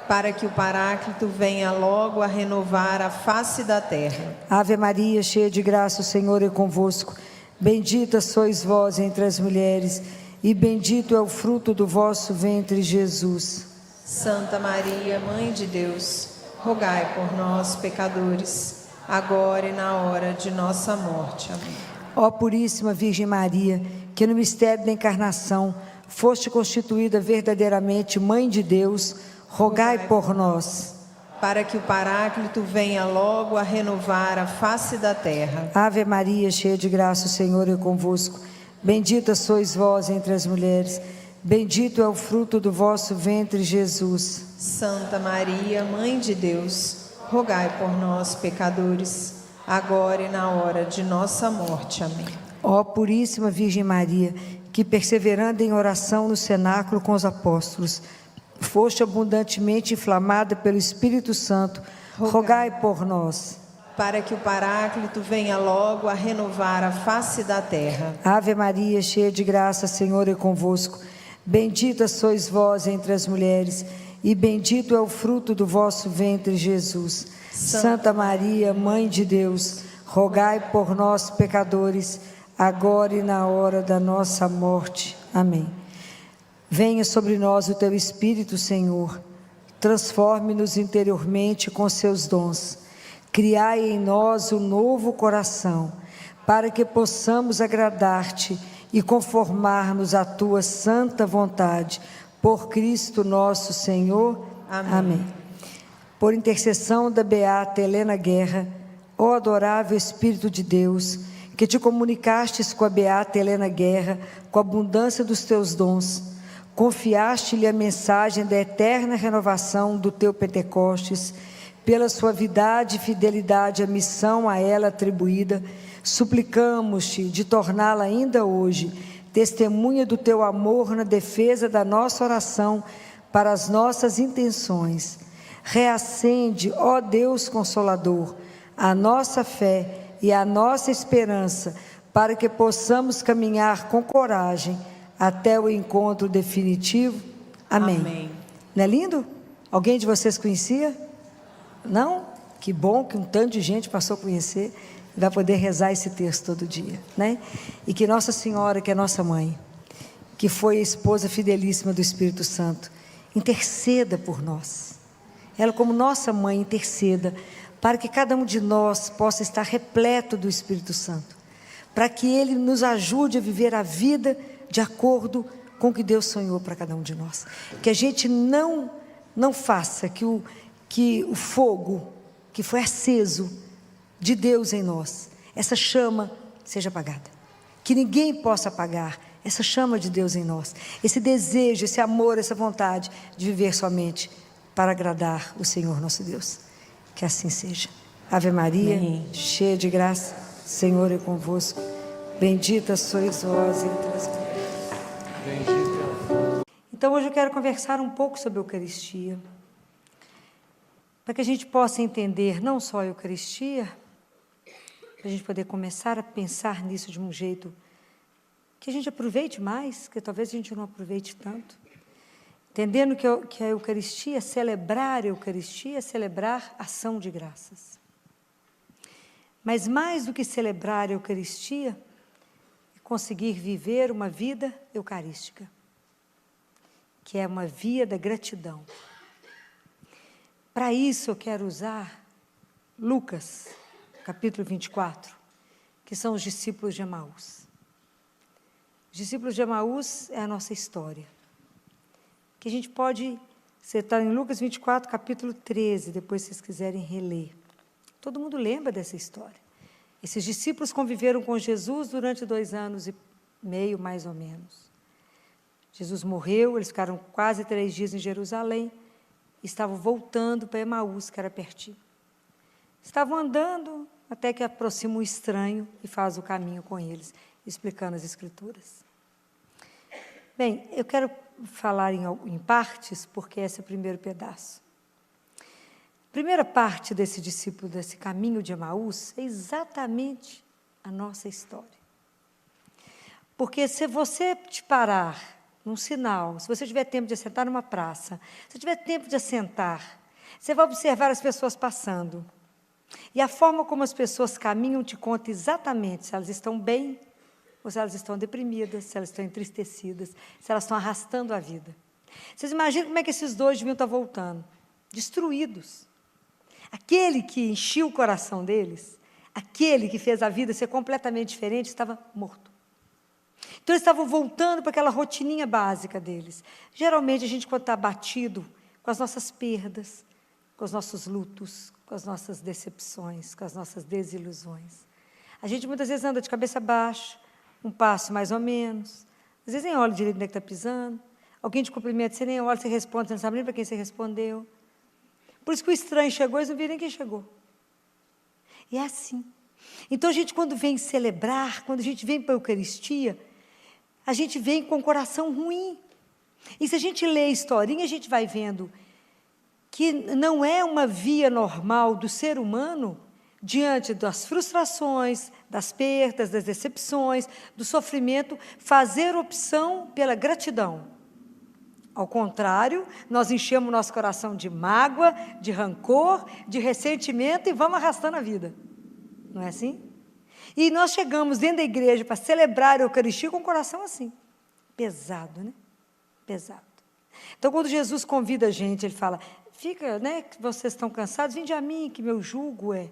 Para que o Paráclito venha logo a renovar a face da terra. Ave Maria, cheia de graça, o Senhor é convosco. Bendita sois vós entre as mulheres, e bendito é o fruto do vosso ventre, Jesus. Santa Maria, Mãe de Deus, rogai por nós, pecadores, agora e na hora de nossa morte. Amém. Ó Puríssima Virgem Maria, que no mistério da encarnação foste constituída verdadeiramente Mãe de Deus, rogai por nós. Para que o Paráclito venha logo a renovar a face da terra. Ave Maria, cheia de graça, o Senhor é convosco. Bendita sois vós entre as mulheres, bendito é o fruto do vosso ventre, Jesus. Santa Maria, Mãe de Deus, rogai por nós, pecadores, agora e na hora de nossa morte. Amém. Ó Puríssima Virgem Maria, que perseverando em oração no cenáculo com os apóstolos, foste abundantemente inflamada pelo Espírito Santo, rogai por nós. Para que o Paráclito venha logo a renovar a face da terra. Ave Maria, cheia de graça, o Senhor é convosco. Bendita sois vós entre as mulheres, e bendito é o fruto do vosso ventre, Jesus. Santa Maria, Mãe de Deus, rogai por nós, pecadores, agora e na hora da nossa morte. Amém. Venha sobre nós o teu Espírito, Senhor, transforme-nos interiormente com seus dons, criai em nós um novo coração, para que possamos agradar-te e conformar-nos à tua santa vontade, por Cristo nosso Senhor. Amém. Amém. Por intercessão da beata Helena Guerra, ó adorável Espírito de Deus, que te comunicastes com a beata Helena Guerra, com a abundância dos teus dons, confiaste-lhe a mensagem da eterna renovação do teu Pentecostes, pela suavidade e fidelidade à missão a ela atribuída, suplicamos-te de torná-la ainda hoje testemunha do teu amor na defesa da nossa oração para as nossas intenções. Reacende, ó Deus Consolador, a nossa fé e a nossa esperança, para que possamos caminhar com coragem até o encontro definitivo. Amém. Amém. Não é lindo? Alguém de vocês conhecia? Não? Que bom que um tanto de gente passou a conhecer e vai poder rezar esse texto todo dia, né? E que Nossa Senhora, que é nossa mãe, que foi a esposa fidelíssima do Espírito Santo, interceda por nós. Ela, como nossa mãe, interceda para que cada um de nós possa estar repleto do Espírito Santo, para que Ele nos ajude a viver a vida de acordo com o que Deus sonhou para cada um de nós. Que a gente não faça que o fogo que foi aceso de Deus em nós, essa chama seja apagada. Que ninguém possa apagar essa chama de Deus em nós, esse desejo, esse amor, essa vontade de viver somente para agradar o Senhor nosso Deus. Que assim seja. Ave Maria, Amém. cheia de graça, o Senhor é convosco. Bendita sois vós entre as mulheres. Então hoje eu quero conversar um pouco sobre a Eucaristia, para que a gente possa entender não só a Eucaristia, para a gente poder começar a pensar nisso de um jeito que a gente aproveite mais, que talvez a gente não aproveite tanto. Entendendo que a Eucaristia, celebrar a Eucaristia, é celebrar ação de graças. Mas mais do que celebrar a Eucaristia, é conseguir viver uma vida eucarística, que é uma via da gratidão. Para isso eu quero usar Lucas, capítulo 24, que são os discípulos de Emaús. Os discípulos de Emaús é a nossa história, que a gente pode, você está em Lucas 24, capítulo 13, depois se vocês quiserem reler. Todo mundo lembra dessa história. Esses discípulos conviveram com Jesus durante 2 anos e meio, mais ou menos. Jesus morreu, eles ficaram quase 3 dias em Jerusalém, e estavam voltando para Emaús, que era pertinho. Estavam andando até que aproxima um estranho e faz o caminho com eles, explicando as Escrituras. Bem, eu quero falar em partes, porque esse é o primeiro pedaço. A primeira parte desse discípulo, desse caminho de Emaús, é exatamente a nossa história. Porque se você te parar num sinal, se você tiver tempo de assentar numa praça, se tiver tempo de assentar, você vai observar as pessoas passando. E a forma como as pessoas caminham te conta exatamente se elas estão bem ou se elas estão deprimidas, se elas estão entristecidas, se elas estão arrastando a vida. Vocês imaginam como é que esses dois deviam estar voltando? Destruídos. Aquele que encheu o coração deles, aquele que fez a vida ser completamente diferente, estava morto. Então eles estavam voltando para aquela rotininha básica deles. Geralmente a gente, quando está abatido com as nossas perdas, com os nossos lutos, com as nossas decepções, com as nossas desilusões, a gente muitas vezes anda de cabeça baixa, um passo mais ou menos, às vezes nem olha direito onde é que está pisando, alguém te cumprimenta, você nem olha, você responde, você não sabe nem para quem você respondeu. Por isso que o estranho chegou, eles não viram nem quem chegou. E é assim. Então a gente, quando vem celebrar, quando a gente vem para a Eucaristia, a gente vem com o coração ruim. E se a gente lê a historinha, a gente vai vendo que não é uma via normal do ser humano, diante das frustrações, das perdas, das decepções, do sofrimento, fazer opção pela gratidão. Ao contrário, nós enchemos nosso coração de mágoa, de rancor, de ressentimento e vamos arrastando a vida. Não é assim? E nós chegamos dentro da igreja para celebrar a Eucaristia com o coração assim, pesado, né? Pesado. Então, quando Jesus convida a gente, Ele fala, fica, né, que vocês estão cansados, vinde a mim, que meu jugo é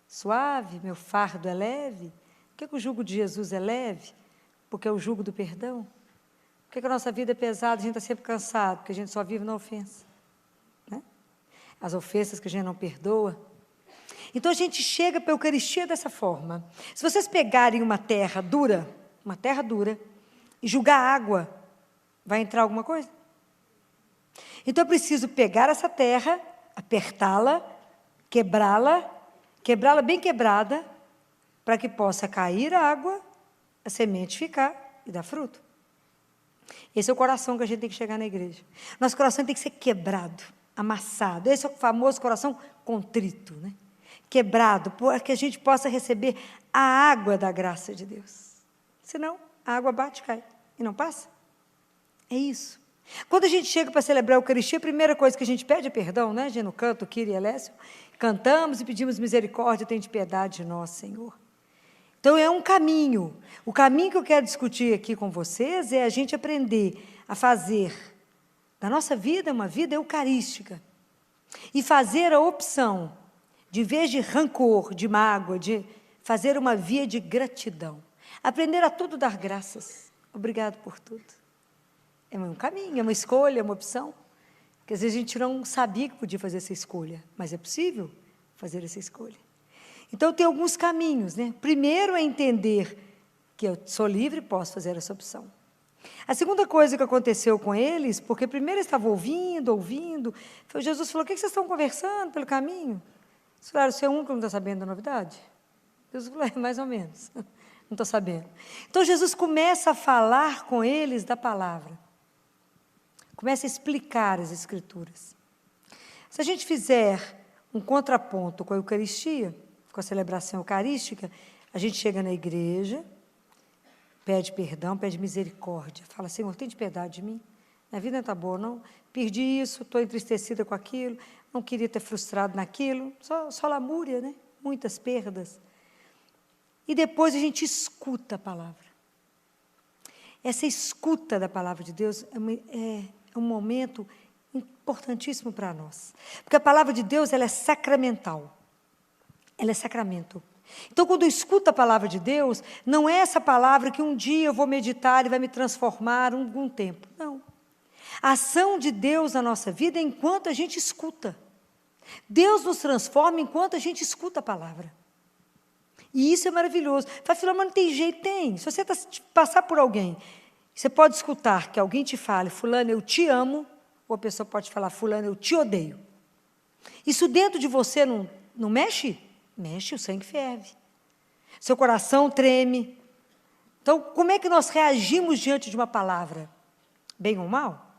suave, meu fardo é leve. Por que o jugo de Jesus é leve? Porque é o jugo do perdão. Por que a nossa vida é pesada, a gente está sempre cansado? Porque a gente só vive na ofensa, né? As ofensas que a gente não perdoa. Então a gente chega para a Eucaristia dessa forma. Se vocês pegarem uma terra dura, e jogar água, vai entrar alguma coisa? Então eu preciso pegar essa terra, apertá-la, quebrá-la bem quebrada, para que possa cair a água, a semente ficar e dar fruto. Esse é o coração que a gente tem que chegar na igreja. Nosso coração tem que ser quebrado. amassado. Esse é o famoso coração contrito, né? Quebrado, para que a gente possa receber a água da graça de Deus. Senão, a água bate e cai, e não passa. É isso. Quando a gente chega para celebrar a Eucaristia, a primeira coisa que a gente pede é perdão, né? A gente no canto, Kyrie eleison, cantamos e pedimos misericórdia, tem de piedade de nós, Senhor. Então, é um caminho. O caminho que eu quero discutir aqui com vocês é a gente aprender a fazer da nossa vida uma vida eucarística. E fazer a opção, de, em vez de rancor, de mágoa, de fazer uma via de gratidão. Aprender a tudo dar graças. Obrigado por tudo. É um caminho, é uma escolha, é uma opção. Porque às vezes a gente não sabia que podia fazer essa escolha, mas é possível fazer essa escolha. Então, tem alguns caminhos, né? Primeiro é entender que eu sou livre e posso fazer essa opção. A segunda coisa que aconteceu com eles, porque primeiro eles estavam ouvindo, foi Jesus falou, o que vocês estão conversando pelo caminho? Eles falaram, você é um que não está sabendo da novidade? Jesus falou, mais ou menos, não estou sabendo. Então, Jesus começa a falar com eles da palavra. Começa a explicar as Escrituras. Se a gente fizer um contraponto com a Eucaristia, com a celebração eucarística, a gente chega na igreja, pede perdão, pede misericórdia, fala, Senhor, tem de piedade de mim, minha vida não está boa, não, perdi isso, estou entristecida com aquilo, não queria ter frustrado naquilo, só lamúria, né? Muitas perdas. E depois a gente escuta a palavra. Essa escuta da palavra de Deus é um momento importantíssimo para nós, porque a palavra de Deus ela é sacramental. Ela é sacramento. Então, quando eu escuto a palavra de Deus, não é essa palavra que um dia eu vou meditar e vai me transformar algum tempo. Não. A ação de Deus na nossa vida é enquanto a gente escuta. Deus nos transforma enquanto a gente escuta a palavra. E isso é maravilhoso. Fala, Filomena, não tem jeito? Tem. Se você passar por alguém, você pode escutar que alguém te fale, fulano, eu te amo, ou a pessoa pode falar, fulano, eu te odeio. Isso dentro de você não mexe? Mexe, o sangue ferve. Seu coração treme. Então, como é que nós reagimos diante de uma palavra? Bem ou mal?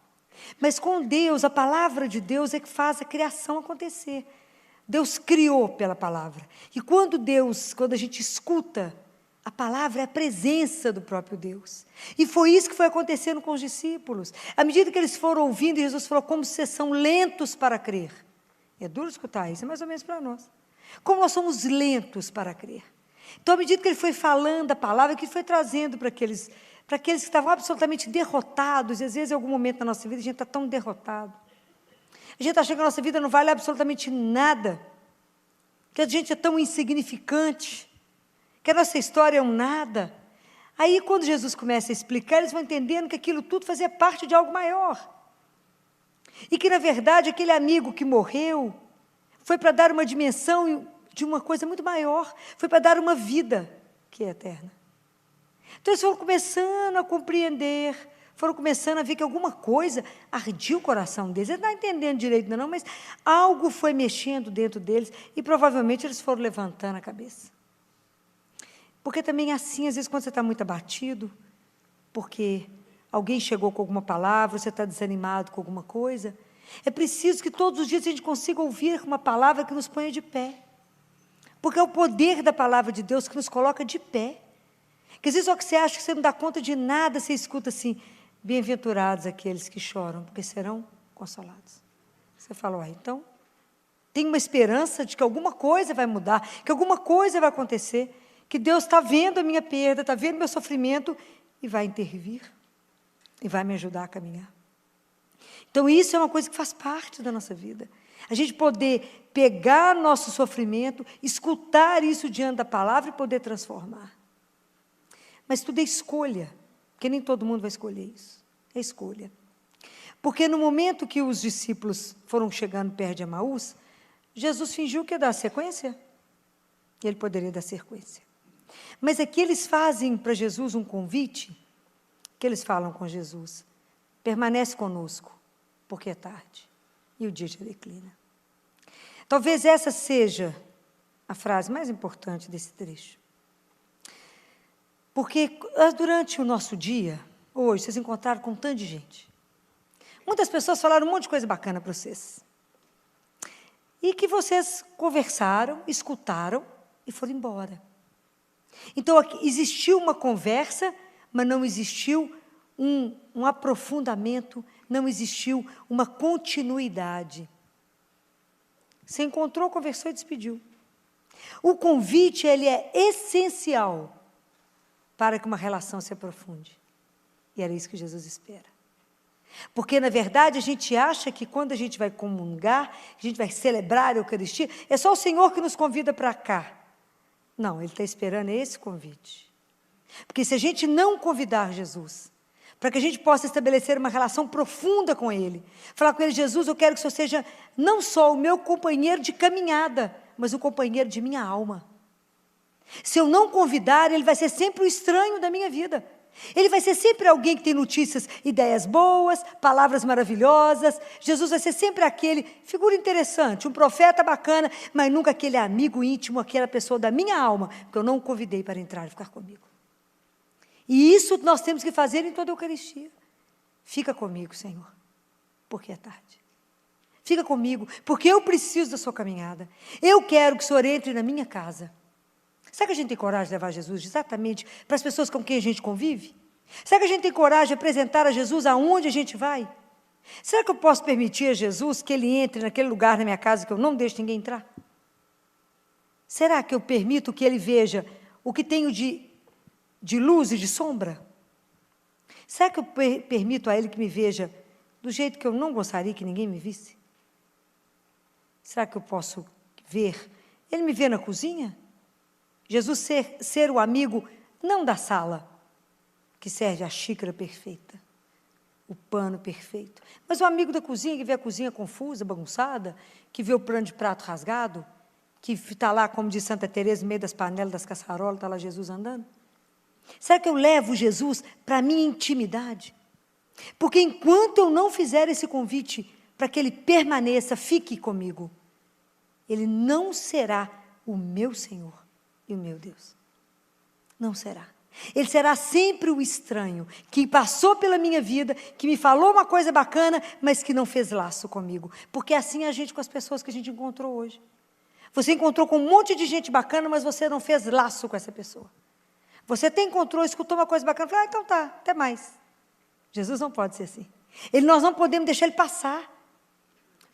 Mas com Deus, a palavra de Deus é que faz a criação acontecer. Deus criou pela palavra. E quando a gente escuta, a palavra é a presença do próprio Deus. E foi isso que foi acontecendo com os discípulos. À medida que eles foram ouvindo, Jesus falou, como vocês são lentos para crer. É duro escutar isso, é mais ou menos para nós. Como nós somos lentos para crer. Então, à medida que ele foi falando a palavra, que ele foi trazendo para aqueles que estavam absolutamente derrotados, e às vezes, em algum momento da nossa vida, a gente está tão derrotado. A gente acha que a nossa vida não vale absolutamente nada, que a gente é tão insignificante, que a nossa história é um nada. Aí, quando Jesus começa a explicar, eles vão entendendo que aquilo tudo fazia parte de algo maior. E que, na verdade, aquele amigo que morreu foi para dar uma dimensão de uma coisa muito maior, foi para dar uma vida que é eterna. Então, eles foram começando a compreender, foram começando a ver que alguma coisa ardia o coração deles. Eles não estão entendendo direito ainda não, mas algo foi mexendo dentro deles e provavelmente eles foram levantando a cabeça. Porque também é assim, às vezes, quando você está muito abatido, porque alguém chegou com alguma palavra, você está desanimado com alguma coisa, é preciso que todos os dias a gente consiga ouvir uma palavra que nos ponha de pé. Porque é o poder da palavra de Deus que nos coloca de pé. Porque às vezes, só que você acha que você não dá conta de nada, você escuta assim, bem-aventurados aqueles que choram, porque serão consolados. Você fala, então, tem uma esperança de que alguma coisa vai mudar, que alguma coisa vai acontecer, que Deus está vendo a minha perda, está vendo o meu sofrimento e vai intervir, e vai me ajudar a caminhar. Então, isso é uma coisa que faz parte da nossa vida. A gente poder pegar nosso sofrimento, escutar isso diante da palavra e poder transformar. Mas tudo é escolha, porque nem todo mundo vai escolher isso. É escolha. Porque no momento que os discípulos foram chegando perto de Emaús, Jesus fingiu que ia dar sequência. E ele poderia dar sequência. Mas aqui eles fazem para Jesus um convite, que eles falam com Jesus, permanece conosco, porque é tarde, e o dia já declina. Talvez essa seja a frase mais importante desse trecho. Porque durante o nosso dia, hoje, vocês encontraram com um tanto de gente. Muitas pessoas falaram um monte de coisa bacana para vocês. e que vocês conversaram, escutaram e foram embora. Então, aqui existiu uma conversa, mas não existiu um aprofundamento, não existiu uma continuidade. Você encontrou, conversou e despediu. O convite, ele é essencial para que uma relação se aprofunde. E era isso que Jesus espera. Porque, na verdade, a gente acha que quando a gente vai comungar, a gente vai celebrar a Eucaristia, é só o Senhor que nos convida para cá. Não, Ele está esperando esse convite. Porque se a gente não convidar Jesus, para que a gente possa estabelecer uma relação profunda com Ele, falar com Ele: Jesus, eu quero que o Senhor seja não só o meu companheiro de caminhada, mas o companheiro de minha alma. Se eu não convidar, Ele vai ser sempre o estranho da minha vida. Ele vai ser sempre alguém que tem notícias, ideias boas, palavras maravilhosas. Jesus vai ser sempre aquele, figura interessante, um profeta bacana, mas nunca aquele amigo íntimo, aquela pessoa da minha alma, que eu não o convidei para entrar e ficar comigo. E isso nós temos que fazer em toda a Eucaristia. Fica comigo, Senhor, porque é tarde. Fica comigo, porque eu preciso da sua caminhada. Eu quero que o Senhor entre na minha casa. Será que a gente tem coragem de levar Jesus exatamente para as pessoas com quem a gente convive? Será que a gente tem coragem de apresentar a Jesus aonde a gente vai? Será que eu posso permitir a Jesus que Ele entre naquele lugar na minha casa que eu não deixo ninguém entrar? Será que eu permito que Ele veja o que tenho de luz e de sombra? Será que eu permito a Ele que me veja do jeito que eu não gostaria que ninguém me visse? Será que eu posso ver? Ele me vê na cozinha? Jesus ser o amigo, não da sala, que serve a xícara perfeita, o pano perfeito, mas o amigo da cozinha, que vê a cozinha confusa, bagunçada, que vê o pano de prato rasgado, que está lá, como diz Santa Teresa, no meio das panelas, das caçarolas, está lá Jesus andando. Será que eu levo Jesus para a minha intimidade? Porque enquanto eu não fizer esse convite para que Ele permaneça, fique comigo, Ele não será o meu Senhor e o meu Deus. Não será. Ele será sempre o estranho, que passou pela minha vida, que me falou uma coisa bacana, mas que não fez laço comigo. Porque assim é a gente com as pessoas que a gente encontrou hoje. Você encontrou com um monte de gente bacana, mas você não fez laço com essa pessoa. Você até encontrou, escutou uma coisa bacana, falou: então tá, até mais. Jesus não pode ser assim. Nós não podemos deixar Ele passar.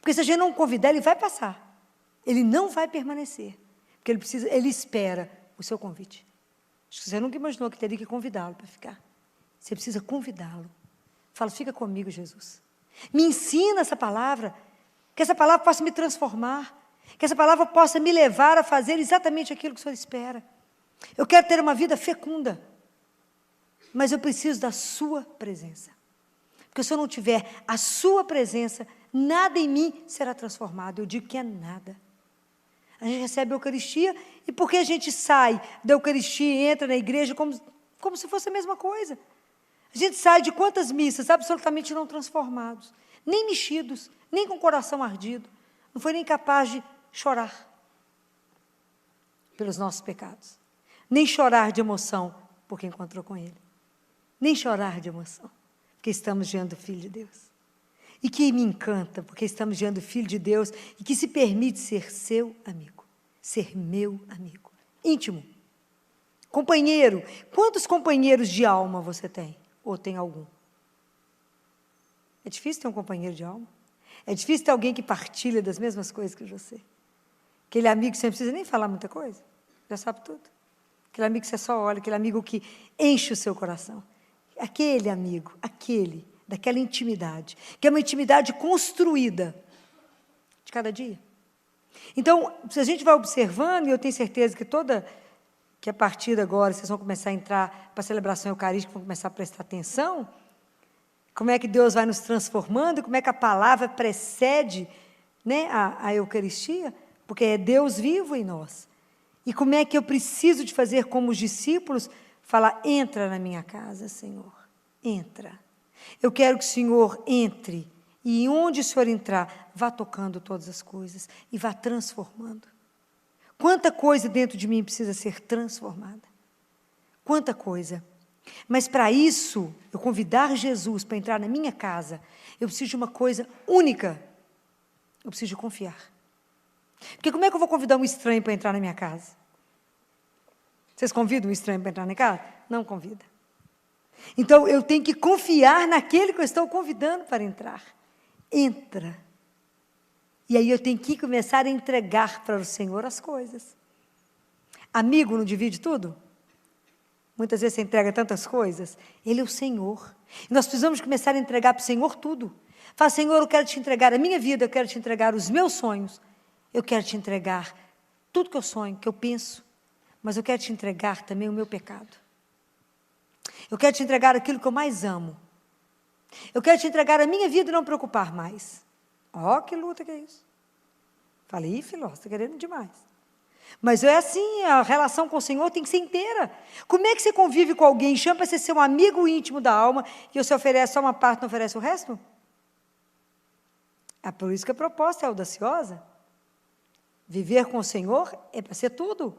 Porque se a gente não convidar, Ele vai passar. Ele não vai permanecer. Porque Ele espera o seu convite. Acho que você nunca imaginou que teria que convidá-lo para ficar. Você precisa convidá-lo. Fala: fica comigo, Jesus. Me ensina essa palavra, que essa palavra possa me transformar, que essa palavra possa me levar a fazer exatamente aquilo que o Senhor espera. Eu quero ter uma vida fecunda, mas eu preciso da sua presença. Porque se eu não tiver a sua presença, nada em mim será transformado. Eu digo que é nada. A gente recebe a Eucaristia, e porque a gente sai da Eucaristia e entra na igreja como se fosse a mesma coisa. A gente sai de quantas missas absolutamente não transformados, nem mexidos, nem com o coração ardido. Não foi nem capaz de chorar pelos nossos pecados. Nem chorar de emoção porque encontrou com Ele. Nem chorar de emoção porque estamos diante do Filho de Deus. E que me encanta, porque estamos diante do Filho de Deus e que se permite ser seu amigo, ser meu amigo, íntimo, companheiro. Quantos companheiros de alma você tem? Ou tem algum? É difícil ter um companheiro de alma. É difícil ter alguém que partilha das mesmas coisas que você. Aquele amigo que você não precisa nem falar muita coisa, já sabe tudo. Aquele amigo que você só olha, aquele amigo que enche o seu coração. Aquele amigo, daquela intimidade, que é uma intimidade construída de cada dia. Então, se a gente vai observando, e eu tenho certeza que a partir de agora vocês vão começar a entrar para a celebração eucarística, vão começar a prestar atenção, como é que Deus vai nos transformando, como é que a palavra precede, né, a Eucaristia, porque é Deus vivo em nós. E como é que eu preciso de fazer como os discípulos, falar: entra na minha casa, Senhor, entra. Eu quero que o Senhor entre, e onde o Senhor entrar, vá tocando todas as coisas e vá transformando. Quanta coisa dentro de mim precisa ser transformada. Quanta coisa. Mas para isso, eu convidar Jesus para entrar na minha casa, eu preciso de uma coisa única. Eu preciso de confiar. Porque como é que eu vou convidar um estranho para entrar na minha casa? Vocês convidam um estranho para entrar na casa? Não convida. Então, eu tenho que confiar naquele que eu estou convidando para entrar. Entra. E aí eu tenho que começar a entregar para o Senhor as coisas. Amigo não divide tudo? Muitas vezes você entrega tantas coisas. Ele é o Senhor. E nós precisamos começar a entregar para o Senhor tudo. Fala, Senhor, eu quero te entregar a minha vida, eu quero te entregar os meus sonhos. Eu quero te entregar tudo que eu sonho, que eu penso. Mas eu quero te entregar também o meu pecado. Eu quero te entregar aquilo que eu mais amo. Eu quero te entregar a minha vida e não preocupar mais. Ó, que luta que é isso. Falei, filó, você está querendo demais. Mas é assim, a relação com o Senhor tem que ser inteira. Como é que você convive com alguém, chama para você ser um amigo íntimo da alma, e você oferece só uma parte, não oferece o resto? É por isso que a proposta é audaciosa. Viver com o Senhor é para ser tudo.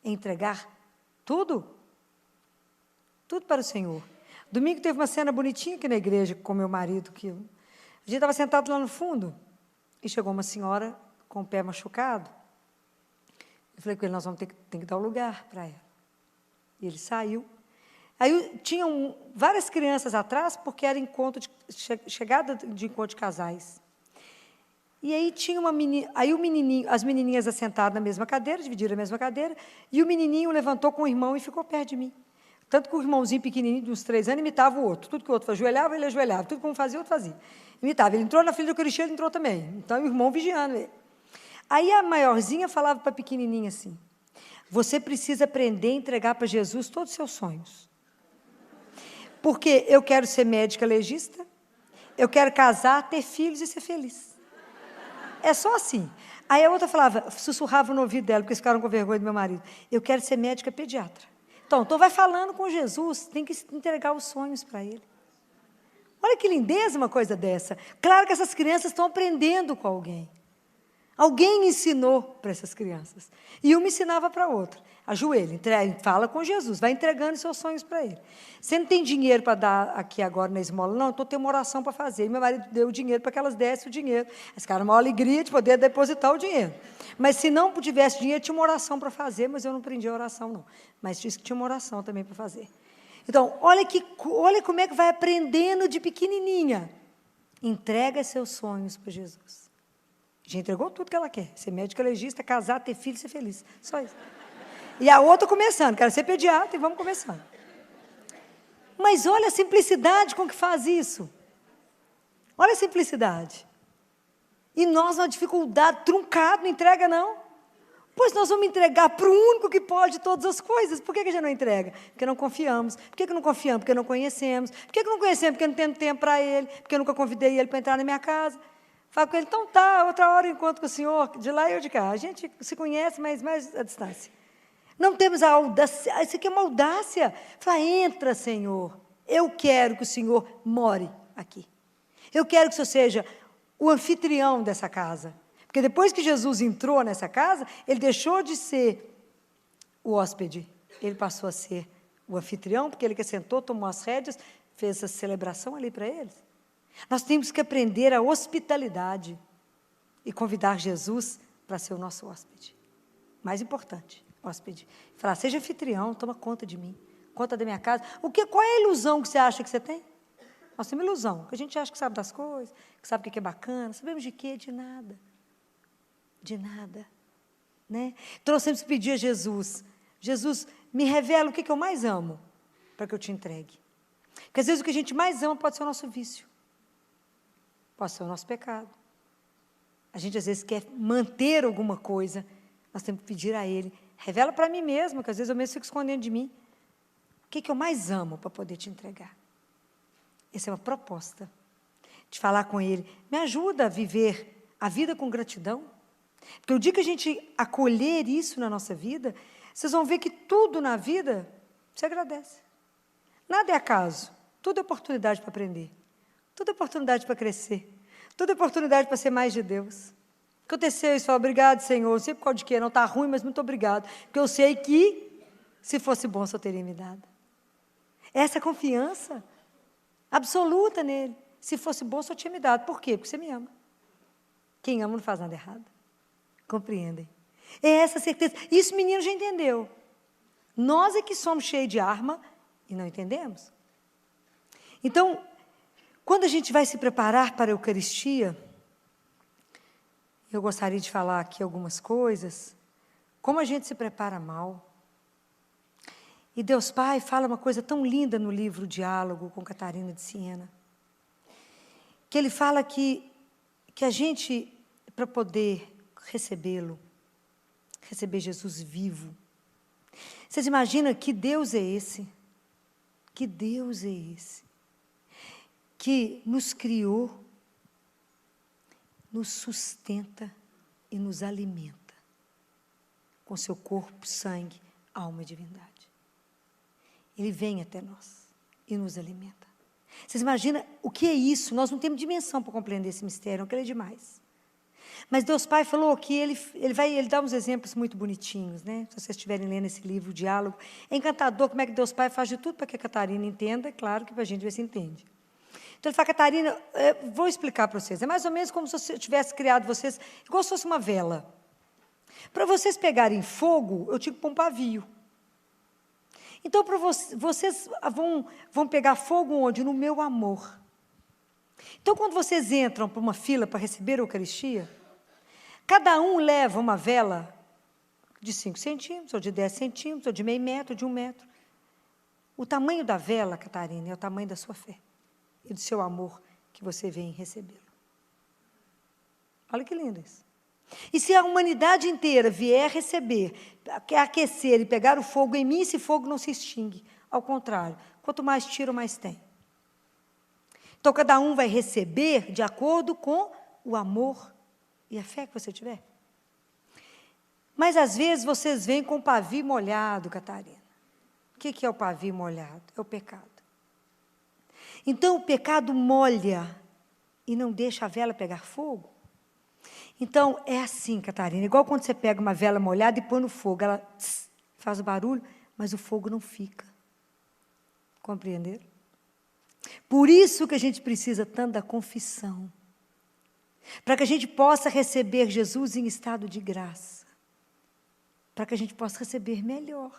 É entregar tudo. Tudo para o Senhor. Domingo teve uma cena bonitinha aqui na igreja com meu marido. A gente estava sentado lá no fundo e chegou uma senhora com o pé machucado. Eu falei com ele, nós vamos ter que dar um lugar para ela. E ele saiu. Aí tinham várias crianças atrás, porque era chegada de encontro de casais. E aí tinha uma menina, aí o menininho, as menininhas assentadas na mesma cadeira, dividiram a mesma cadeira, e o menininho levantou com o irmão e ficou perto de mim. Tanto que o irmãozinho pequenininho, de uns 3 anos, imitava o outro. Tudo que o outro ajoelhava, ele ajoelhava. Tudo que um fazia, o outro fazia. Imitava. Ele entrou na filha do Cristiano, ele entrou também. Então, o irmão vigiando ele. Aí a maiorzinha falava para a pequenininha assim, você precisa aprender a entregar para Jesus todos os seus sonhos. Porque eu quero ser médica legista, eu quero casar, ter filhos e ser feliz. É só assim. Aí a outra falava, sussurrava no ouvido dela, porque eles ficaram com vergonha do meu marido. Eu quero ser médica pediatra. Então vai falando com Jesus, tem que entregar os sonhos para ele. Olha que lindeza uma coisa dessa. Claro que essas crianças estão aprendendo com alguém. Alguém ensinou para essas crianças. E uma ensinava para a outra. Ajoelha, fala com Jesus, vai entregando seus sonhos para ele. Você não tem dinheiro para dar aqui agora na esmola? Não, então tem uma oração para fazer. E meu marido deu o dinheiro para que elas dessem o dinheiro. Elas ficaram uma alegria de poder depositar o dinheiro. Mas se não tivesse dinheiro, tinha uma oração para fazer, mas eu não aprendi a oração, não. Mas disse que tinha uma oração também para fazer. Então, olha como é que vai aprendendo de pequenininha. Entrega seus sonhos para Jesus. Já entregou tudo que ela quer. Ser médica legista, casar, ter filho, ser feliz. Só isso. E a outra começando. Quero ser pediatra e vamos começando. Mas olha a simplicidade com que faz isso. Olha a simplicidade. E nós, uma dificuldade, truncado, não entrega não. Pois nós vamos entregar para o único que pode todas as coisas. Por que a gente não entrega? Porque não confiamos. Por que não confiamos? Porque não conhecemos. Por que não conhecemos? Porque não temos tempo para ele. Porque eu nunca convidei ele para entrar na minha casa. Falo com ele, então tá, outra hora eu encontro com o senhor, de lá e eu de cá. A gente se conhece, mas mais à distância. Não temos a audácia, isso aqui é uma audácia. Fala, entra, Senhor. Eu quero que o Senhor more aqui. Eu quero que o Senhor seja o anfitrião dessa casa. Porque depois que Jesus entrou nessa casa, ele deixou de ser o hóspede. Ele passou a ser o anfitrião, porque ele que sentou, tomou as rédeas, fez essa celebração ali para eles. Nós temos que aprender a hospitalidade e convidar Jesus para ser o nosso hóspede. Mais importante, hóspede. Falar, seja anfitrião, toma conta de mim, conta da minha casa. Qual é a ilusão que você acha que você tem? Nós temos ilusão, que a gente acha que sabe das coisas, que sabe o que é bacana. Sabemos de quê? De nada. De nada. Né? Então nós temos que pedir a Jesus, Jesus, me revela o que eu mais amo, para que eu te entregue. Porque às vezes o que a gente mais ama pode ser o nosso vício. Pode ser o nosso pecado. A gente, às vezes, quer manter alguma coisa. Nós temos que pedir a Ele. Revela para mim mesmo, que às vezes eu mesmo fico escondendo de mim. O que eu mais amo para poder te entregar? Essa é uma proposta. De falar com Ele. Me ajuda a viver a vida com gratidão. Porque o dia que a gente acolher isso na nossa vida, vocês vão ver que tudo na vida se agradece. Nada é acaso. Tudo é oportunidade para aprender. Tudo é oportunidade para crescer. Tudo é oportunidade para ser mais de Deus. Aconteceu isso, fala, obrigado, Senhor. Não sei por causa de quê, não está ruim, mas muito obrigado. Porque eu sei que, se fosse bom, o Senhor teria me dado. Essa confiança absoluta nele. Se fosse bom, o Senhor tinha me dado. Por quê? Porque você me ama. Quem ama não faz nada errado. Compreendem? É essa certeza. Isso o menino já entendeu. Nós é que somos cheios de arma e não entendemos. Então, quando a gente vai se preparar para a Eucaristia, eu gostaria de falar aqui algumas coisas, como a gente se prepara mal. E Deus Pai fala uma coisa tão linda no livro Diálogo com Catarina de Siena, que ele fala que a gente, para poder recebê-lo, receber Jesus vivo, vocês imaginam que Deus é esse? Que Deus é esse? Que nos criou, nos sustenta e nos alimenta com seu corpo, sangue, alma e divindade. Ele vem até nós e nos alimenta. Vocês imaginam o que é isso? Nós não temos dimensão para compreender esse mistério, aquilo é demais. Mas Deus Pai falou que ele dá uns exemplos muito bonitinhos, né? Se vocês estiverem lendo esse livro, o Diálogo, é encantador como é que Deus Pai faz de tudo para que a Catarina entenda, é claro que para a gente ver se entende. Então ele fala, Catarina, vou explicar para vocês, é mais ou menos como se eu tivesse criado vocês, igual se fosse uma vela. Para vocês pegarem fogo, eu tinha que pôr um pavio. Então, para vocês vão pegar fogo onde? No meu amor. Então, quando vocês entram para uma fila para receber a Eucaristia, cada um leva uma vela de 5 centímetros, ou de 10 centímetros, ou de meio metro, ou de 1 metro. O tamanho da vela, Catarina, é o tamanho da sua fé e do seu amor que você vem recebê-lo. Olha que lindo isso. E se a humanidade inteira vier receber, aquecer e pegar o fogo em mim, esse fogo não se extingue. Ao contrário, quanto mais tiro, mais tem. Então, cada um vai receber de acordo com o amor e a fé que você tiver. Mas, às vezes, vocês vêm com o pavio molhado, Catarina. O que é o pavio molhado? É o pecado. Então, o pecado molha e não deixa a vela pegar fogo. Então, é assim, Catarina, igual quando você pega uma vela molhada e põe no fogo, ela faz o barulho, mas o fogo não fica. Compreenderam? Por isso que a gente precisa tanto da confissão, para que a gente possa receber Jesus em estado de graça, para que a gente possa receber melhor,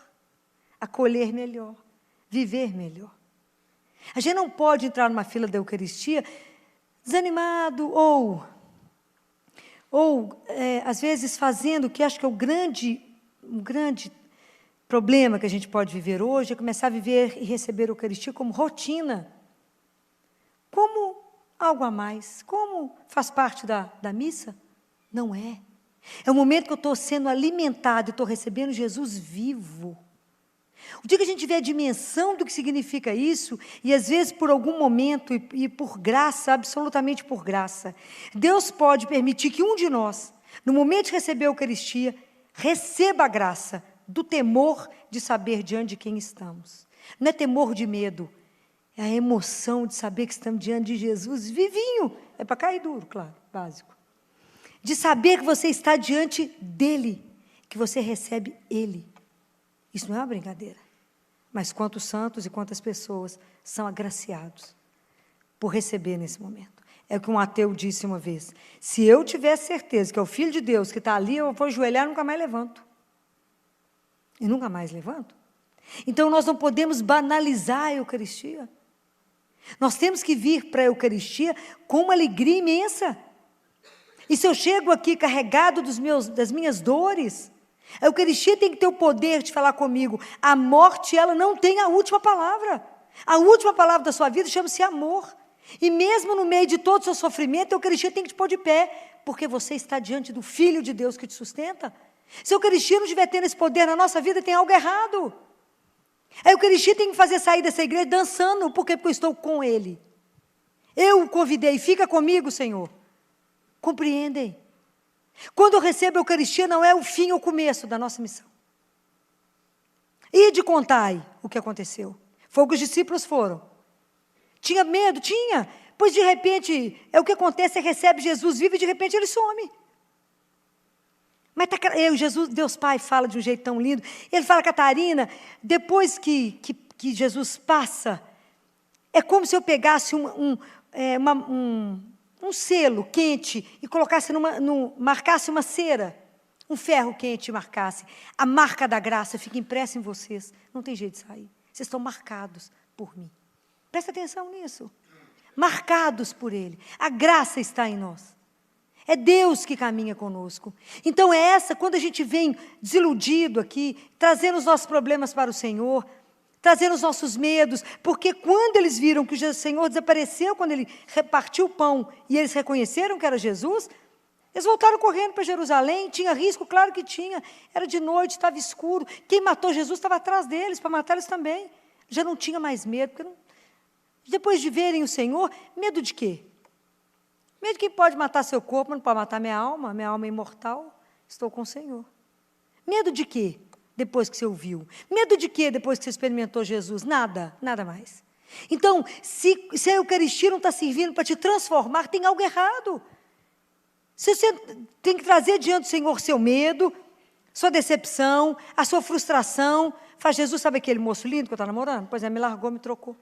acolher melhor, viver melhor. A gente não pode entrar numa fila da Eucaristia desanimado ou às vezes, fazendo o que acho que é um grande problema que a gente pode viver hoje, é começar a viver e receber a Eucaristia como rotina, como algo a mais, como faz parte da missa. Não é. É o momento que eu estou sendo alimentado e estou recebendo Jesus vivo. O dia que a gente vê a dimensão do que significa isso, e às vezes por algum momento, e por graça, absolutamente por graça, Deus pode permitir que um de nós, no momento de receber a Eucaristia, receba a graça do temor de saber diante de quem estamos. Não é temor de medo, é a emoção de saber que estamos diante de Jesus vivinho. É para cair duro, claro, básico. De saber que você está diante dEle, que você recebe Ele. Isso não é uma brincadeira. Mas quantos santos e quantas pessoas são agraciados por receber nesse momento. É o que um ateu disse uma vez. Se eu tivesse certeza que é o Filho de Deus que está ali, eu vou ajoelhar e nunca mais levanto. E nunca mais levanto. Então, nós não podemos banalizar a Eucaristia. Nós temos que vir para a Eucaristia com uma alegria imensa. E se eu chego aqui carregado das minhas dores, a Eucaristia tem que ter o poder de falar comigo. A morte, ela não tem a última palavra. A última palavra da sua vida chama-se amor. E mesmo no meio de todo o seu sofrimento, a Eucaristia tem que te pôr de pé, porque você está diante do Filho de Deus que te sustenta. Se a Eucaristia não estiver tendo esse poder na nossa vida, tem algo errado. A Eucaristia tem que fazer sair dessa igreja dançando, porque eu estou com Ele. Eu o convidei, fica comigo, Senhor. Compreendem? Quando eu recebo a Eucaristia, não é o fim ou o começo da nossa missão. Ide contai o que aconteceu. Foi o que os discípulos foram. Tinha medo? Tinha. Pois de repente, o que acontece, você recebe Jesus vivo e de repente ele some. Mas Deus Pai fala de um jeito tão lindo. Ele fala, Catarina, depois que Jesus passa, é como se eu pegasse um selo quente e colocasse marcasse uma cera um ferro quente marcasse, a marca da graça fica impressa em vocês, não tem jeito de sair. Vocês estão marcados por mim. Presta atenção nisso. Marcados por Ele. A graça está em nós. É Deus que caminha conosco. Então quando a gente vem desiludido aqui, trazendo os nossos problemas para o Senhor, trazendo os nossos medos, porque quando eles viram que o Senhor desapareceu, quando Ele repartiu o pão, e eles reconheceram que era Jesus, eles voltaram correndo para Jerusalém, tinha risco, claro que tinha, era de noite, estava escuro, quem matou Jesus estava atrás deles, para matar eles também, já não tinha mais medo, depois de verem o Senhor, medo de quê? Medo de quem pode matar seu corpo, mas não pode matar minha alma é imortal, estou com o Senhor. Medo de quê? Depois que você ouviu. Medo de quê depois que você experimentou Jesus? Nada mais. Então, se a Eucaristia não está servindo para te transformar, tem algo errado. Se você tem que trazer diante do Senhor seu medo, sua decepção, a sua frustração. Faz, Jesus, sabe aquele moço lindo que eu estou namorando? Pois é, me largou, me trocou.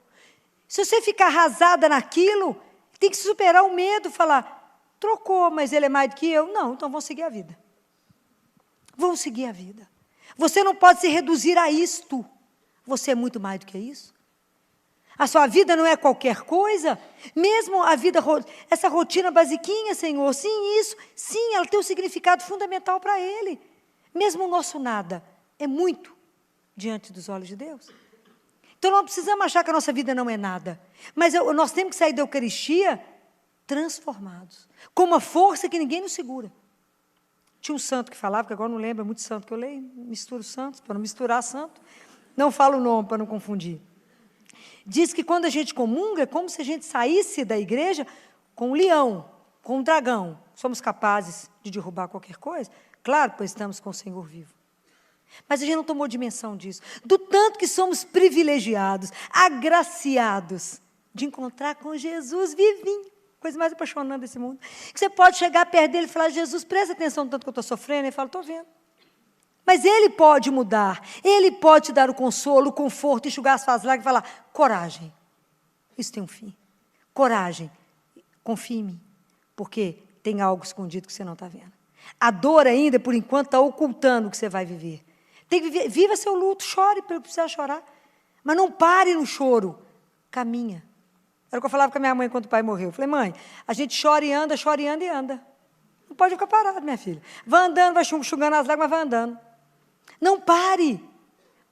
Se você ficar arrasada naquilo, tem que superar o medo, falar, trocou, mas ele é mais do que eu? Não, então vamos seguir a vida. Vamos seguir a vida. Você não pode se reduzir a isto. Você é muito mais do que isso. A sua vida não é qualquer coisa. Mesmo a vida, essa rotina basiquinha, Senhor, sim, isso, sim, ela tem um significado fundamental para Ele. Mesmo o nosso nada é muito diante dos olhos de Deus. Então, não precisamos achar que a nossa vida não é nada. Mas nós temos que sair da Eucaristia transformados. Com uma força que ninguém nos segura. Tinha um santo que falava, que agora não lembro, é muito santo que eu leio, misturo santos, para não misturar santo. Não falo o nome, para não confundir. Diz que quando a gente comunga, é como se a gente saísse da igreja com um leão, com um dragão. Somos capazes de derrubar qualquer coisa? Claro, pois estamos com o Senhor vivo. Mas a gente não tomou dimensão disso. Do tanto que somos privilegiados, agraciados, de encontrar com Jesus vivinho. Coisa mais apaixonante desse mundo. Que você pode chegar perto dele e falar, Jesus, presta atenção no tanto que eu estou sofrendo. Ele fala, estou vendo. Mas Ele pode mudar. Ele pode te dar o consolo, o conforto, enxugar as suas lágrimas e falar, coragem. Isso tem um fim. Coragem. Confie em mim. Porque tem algo escondido que você não está vendo. A dor ainda, por enquanto, está ocultando o que você vai viver. Tem que viver, viva seu luto, chore pelo que precisa chorar. Mas não pare no choro. Caminha. Era o que eu falava com a minha mãe quando o pai morreu. Eu falei, mãe, a gente chora e anda e anda. Não pode ficar parado, minha filha. Vai andando, vai enxugando as lágrimas, vai andando. Não pare.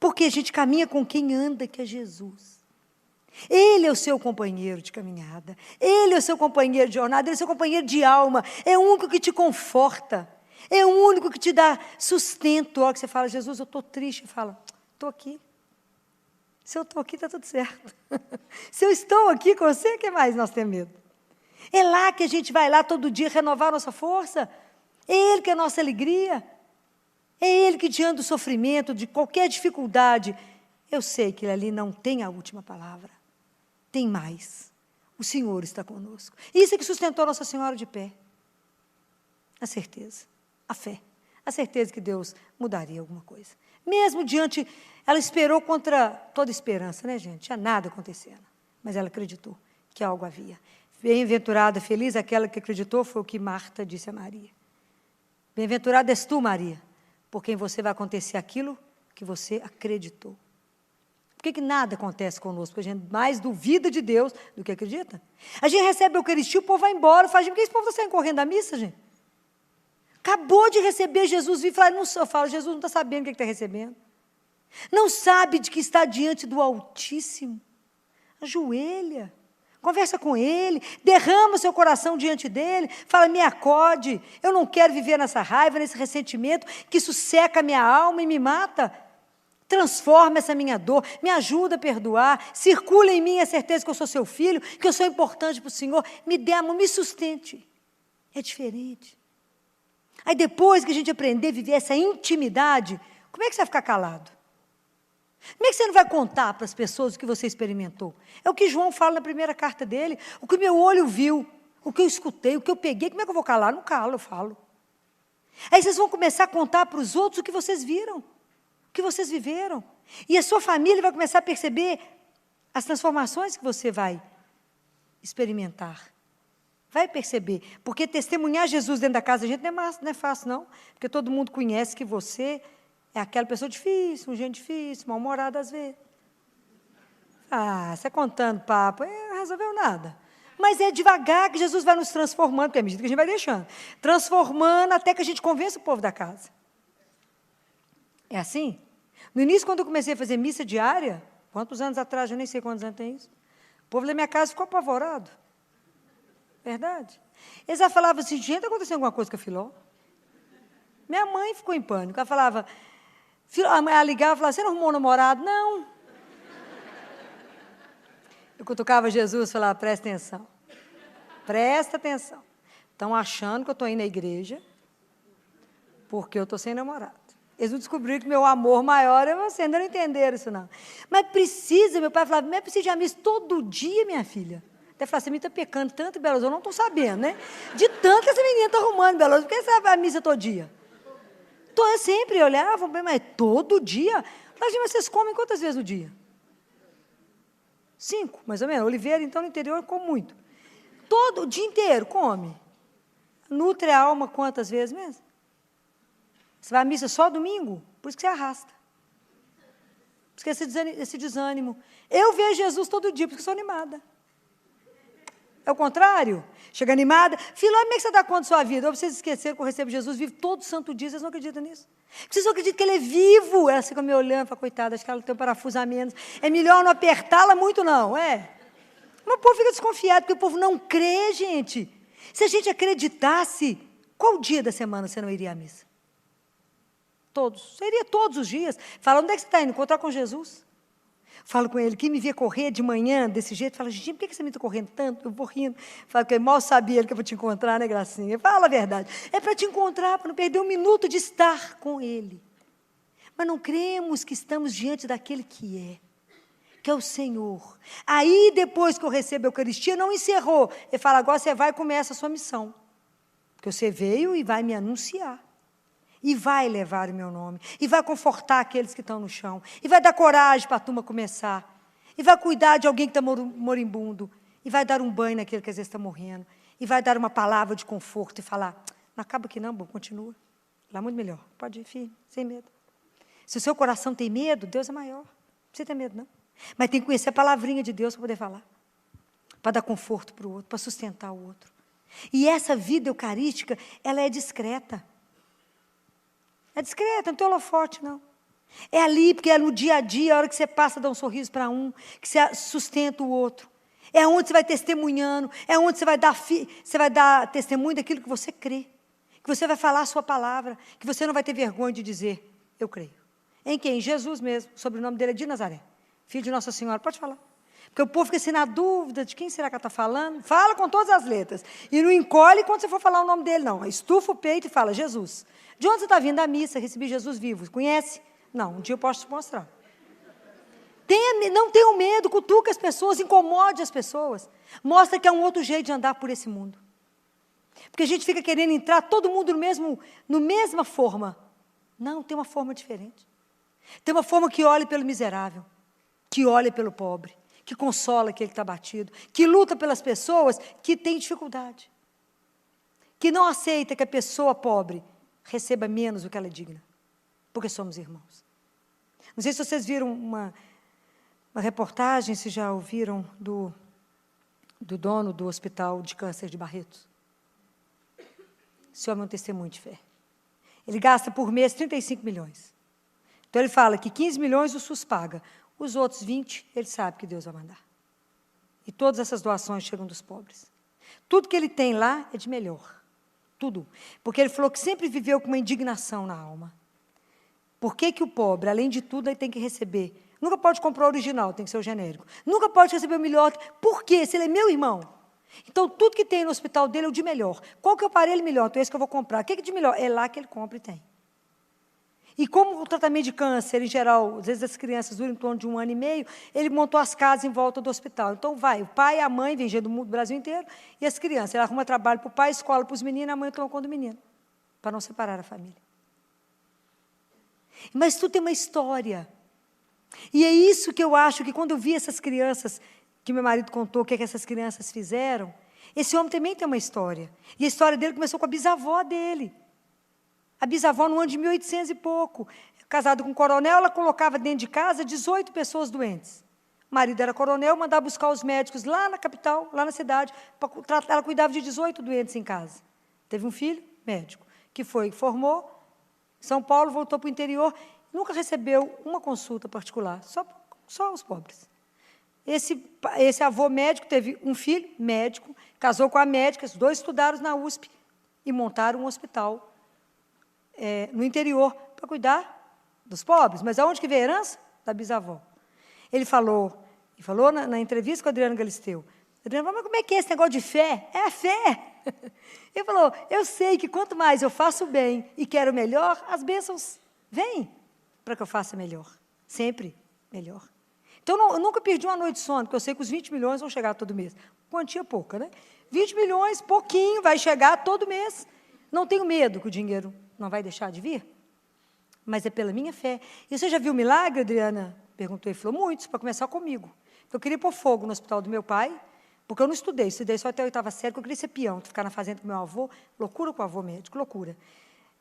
Porque a gente caminha com quem anda, que é Jesus. Ele é o seu companheiro de caminhada. Ele é o seu companheiro de jornada. Ele é o seu companheiro de alma. É o único que te conforta. É o único que te dá sustento. A hora que você fala, Jesus, eu estou triste. Fala, estou aqui. Se eu estou aqui, está tudo certo. Se eu estou aqui com você, o que mais nós temos medo? É lá que a gente vai lá todo dia renovar a nossa força. É Ele que é a nossa alegria. É Ele que, diante do sofrimento, de qualquer dificuldade, eu sei que Ele ali não tem a última palavra. Tem mais. O Senhor está conosco. Isso é que sustentou Nossa Senhora de pé. A certeza, a fé. A certeza que Deus mudaria alguma coisa. Mesmo diante, ela esperou contra toda esperança, né, gente? Tinha nada acontecendo. Mas ela acreditou que algo havia. Bem-aventurada, feliz aquela que acreditou, foi o que Marta disse a Maria. Bem-aventurada és tu, Maria, por quem você vai acontecer aquilo que você acreditou. Por que nada acontece conosco? Porque a gente mais duvida de Deus do que acredita. A gente recebe a Eucaristia, o povo vai embora, fala, por que esse povo está saindo correndo da missa, gente? Acabou de receber Jesus, e fala, eu falo, Jesus não está sabendo o que está recebendo. Não sabe de que está diante do Altíssimo. Ajoelha, conversa com Ele, derrama seu coração diante dEle, fala, me acode, eu não quero viver nessa raiva, nesse ressentimento, que isso seca a minha alma e me mata. Transforma essa minha dor, me ajuda a perdoar, circula em mim a certeza que eu sou seu filho, que eu sou importante para o Senhor, me dê amor, me sustente. É diferente. Aí depois que a gente aprender a viver essa intimidade, como é que você vai ficar calado? Como é que você não vai contar para as pessoas o que você experimentou? É o que João fala na primeira carta dele, o que meu olho viu, o que eu escutei, o que eu peguei, como é que eu vou calar? Não calo, eu falo. Aí vocês vão começar a contar para os outros o que vocês viram, o que vocês viveram. E a sua família vai começar a perceber as transformações que você vai experimentar. Vai perceber. Porque testemunhar Jesus dentro da casa da gente não é fácil, não. Porque todo mundo conhece que você é aquela pessoa difícil, um gente difícil, mal-humorada às vezes. Você contando papo, não resolveu nada. Mas é devagar que Jesus vai nos transformando, porque é à medida que a gente vai deixando. Transformando até que a gente convença o povo da casa. É assim? No início, quando eu comecei a fazer missa diária, quantos anos atrás, eu nem sei quantos anos tem isso, o povo da minha casa ficou apavorado. Verdade. Eles já falavam assim, gente, aconteceu alguma coisa com a Filó? Minha mãe ficou em pânico. Ela falava, ela ligava e falava, você não arrumou um namorado? Não. Eu cutucava Jesus e falava, presta atenção. Presta atenção. Estão achando que eu estou indo à igreja porque eu estou sem namorado. Eles não descobriram que meu amor maior é você. Ainda não entenderam isso, não. Mas precisa, meu pai falava, mas precisa de missa todo dia, minha filha. Até falava, essa menina está pecando tanto em Belo Horizonte, eu não estou sabendo, né? De tanto que essa menina está arrumando em Belo Horizonte, por que você vai à missa todo dia? Eu sempre olhava, mas todo dia? Mas vocês comem quantas vezes no dia? 5, mais ou menos. Oliveira, então, no interior, come muito. Todo o dia inteiro come. Nutre a alma quantas vezes mesmo? Você vai à missa só domingo? Por isso que você arrasta. Por isso que esse desânimo. Eu vejo Jesus todo dia, porque sou animada. É o contrário? Chega animada. Filó, como é que você dá conta da sua vida? Ou vocês esqueceram que eu recebo Jesus vivo todo santo dia, vocês não acreditam nisso? Vocês não acreditam que ele é vivo? Ela fica me olhando e fala, coitada, acho que ela tem um parafuso a menos. É melhor não apertá-la muito, não, é? Mas o povo fica desconfiado, porque o povo não crê, gente. Se a gente acreditasse, qual dia da semana você não iria à missa? Todos. Você iria todos os dias. Fala, onde é que você está indo? Encontrar com Jesus? Falo com ele, quem me vê correr de manhã desse jeito, fala, gente, por que você me está correndo tanto? Eu vou rindo. Falo que eu mal sabia que eu vou te encontrar, né, Gracinha? Fala a verdade. É para te encontrar, para não perder um minuto de estar com ele. Mas não cremos que estamos diante daquele que é o Senhor. Aí, depois que eu recebo a Eucaristia, não encerrou. Ele fala, agora você vai e começa a sua missão. Porque você veio e vai me anunciar. E vai levar o meu nome, e vai confortar aqueles que estão no chão, e vai dar coragem para a turma começar, e vai cuidar de alguém que está moribundo, e vai dar um banho naquele que às vezes está morrendo, e vai dar uma palavra de conforto e falar, não acaba aqui não, bom, continua, lá muito melhor, pode ir, filho, sem medo. Se o seu coração tem medo, Deus é maior, não precisa ter medo não, mas tem que conhecer a palavrinha de Deus para poder falar, para dar conforto para o outro, para sustentar o outro. E essa vida eucarística, ela é discreta. É discreta, não tem holofote, não. É ali, porque é no dia a dia, a hora que você passa a dar um sorriso para um, que você sustenta o outro. É onde você vai testemunhando, é onde você vai dar testemunho daquilo que você crê. Que você vai falar a sua palavra, que você não vai ter vergonha de dizer, eu creio. Em quem? Em Jesus mesmo, o sobrenome dele é de Nazaré, filho de Nossa Senhora, pode falar. Porque o povo fica assim na dúvida de quem será que ela está falando. Fala com todas as letras. E não encolhe quando você for falar o nome dele, não. Estufa o peito e fala, Jesus. De onde você está vindo da missa? Recebi Jesus vivo. Conhece? Não, um dia eu posso te mostrar. Não tenha medo, cutuca as pessoas, incomode as pessoas. Mostra que é um outro jeito de andar por esse mundo. Porque a gente fica querendo entrar todo mundo no mesma forma. Não, tem uma forma diferente. Tem uma forma que olha pelo miserável, que olha pelo pobre, que consola aquele que está batido, que luta pelas pessoas que têm dificuldade, que não aceita que a pessoa pobre receba menos do que ela é digna, porque somos irmãos. Não sei se vocês viram uma reportagem, se já ouviram do dono do Hospital de Câncer de Barretos. Esse homem é um testemunho de fé. Ele gasta por mês 35 milhões. Então ele fala que 15 milhões o SUS paga, os outros 20, ele sabe que Deus vai mandar. E todas essas doações chegam dos pobres. Tudo que ele tem lá é de melhor. Tudo. Porque ele falou que sempre viveu com uma indignação na alma. Por que o pobre, além de tudo, ele tem que receber? Nunca pode comprar o original, tem que ser o genérico. Nunca pode receber o melhor. Por quê? Se ele é meu irmão. Então, tudo que tem no hospital dele é o de melhor. Qual que é o aparelho melhor? Então, esse que eu vou comprar. O que é de melhor? É lá que ele compra e tem. E como o tratamento de câncer, em geral, às vezes as crianças duram em torno de 1 ano e meio, ele montou as casas em volta do hospital. Então, vai, o pai e a mãe, vem gente do Brasil inteiro, e as crianças. Ele arruma trabalho para o pai, escola para os meninos, e a mãe toma conta do menino, para não separar a família. Mas tudo tem uma história. E é isso que eu acho que quando eu vi essas crianças, que meu marido contou o que essas crianças fizeram, Esse homem também tem uma história. E a história dele começou com a bisavó dele. A bisavó, no ano de 1800 e pouco, casada com um coronel, ela colocava dentro de casa 18 pessoas doentes. O marido era coronel, mandava buscar os médicos lá na capital, lá na cidade. Ela cuidava de 18 doentes em casa. Teve um filho, médico, que formou em São Paulo, voltou para o interior, nunca recebeu uma consulta particular, só os pobres. Esse avô médico teve um filho médico, casou com a médica, os dois estudaram na USP e montaram um hospital no interior para cuidar dos pobres. Mas aonde que veio a herança? Da bisavó. Ele falou na entrevista com o Adriano Galisteu, Adriano falou, mas como é que é esse negócio de fé? É a fé. Ele falou, eu sei que quanto mais eu faço bem e quero melhor, as bênçãos vêm para que eu faça melhor. Sempre melhor. Então, eu nunca perdi uma noite de sono, porque eu sei que os 20 milhões vão chegar todo mês. Quantia pouca, né? 20 milhões, pouquinho, vai chegar todo mês. Não tenho medo que o dinheiro não vai deixar de vir, mas é pela minha fé. E você já viu milagre, Adriana? Perguntou, ele falou, muitos, para começar comigo. Eu queria pôr fogo no hospital do meu pai, porque eu não estudei só até a 8ª série, porque eu queria ser peão, ficar na fazenda com meu avô, loucura com o avô médico, loucura.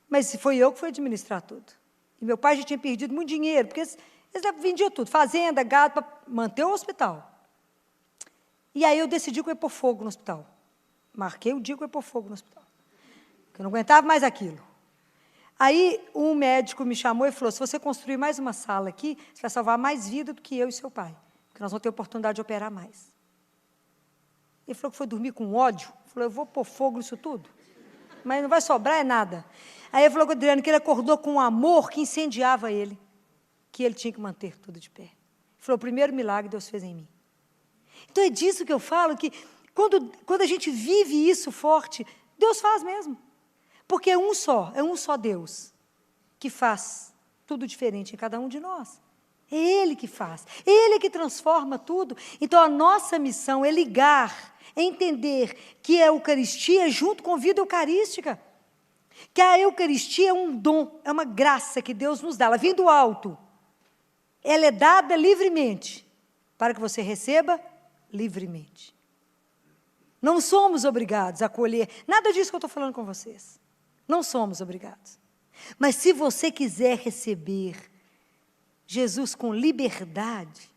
Mas foi eu que fui administrar tudo. E meu pai já tinha perdido muito dinheiro, porque eles vendiam tudo, fazenda, gado, para manter o hospital. E aí eu decidi que eu ia pôr fogo no hospital. Marquei o dia que eu ia pôr fogo no hospital, porque eu não aguentava mais aquilo. Aí um médico me chamou e falou, se você construir mais uma sala aqui, você vai salvar mais vida do que eu e seu pai, porque nós vamos ter oportunidade de operar mais. Ele falou que foi dormir com ódio. Falou, eu vou pôr fogo nisso tudo, mas não vai sobrar nada. Aí ele falou com o Adriano que ele acordou com um amor que incendiava ele, que ele tinha que manter tudo de pé. Ele falou, o primeiro milagre Deus fez em mim. Então é disso que eu falo, que quando a gente vive isso forte, Deus faz mesmo. Porque é um só Deus que faz tudo diferente em cada um de nós. É Ele que faz, é Ele que transforma tudo. Então, a nossa missão é ligar, é entender que a Eucaristia é junto com a vida eucarística. Que a Eucaristia é um dom, é uma graça que Deus nos dá, ela vem do alto. Ela é dada livremente, para que você receba livremente. Não somos obrigados a acolher, nada disso que eu estou falando com vocês. Não somos obrigados. Mas se você quiser receber Jesus com liberdade,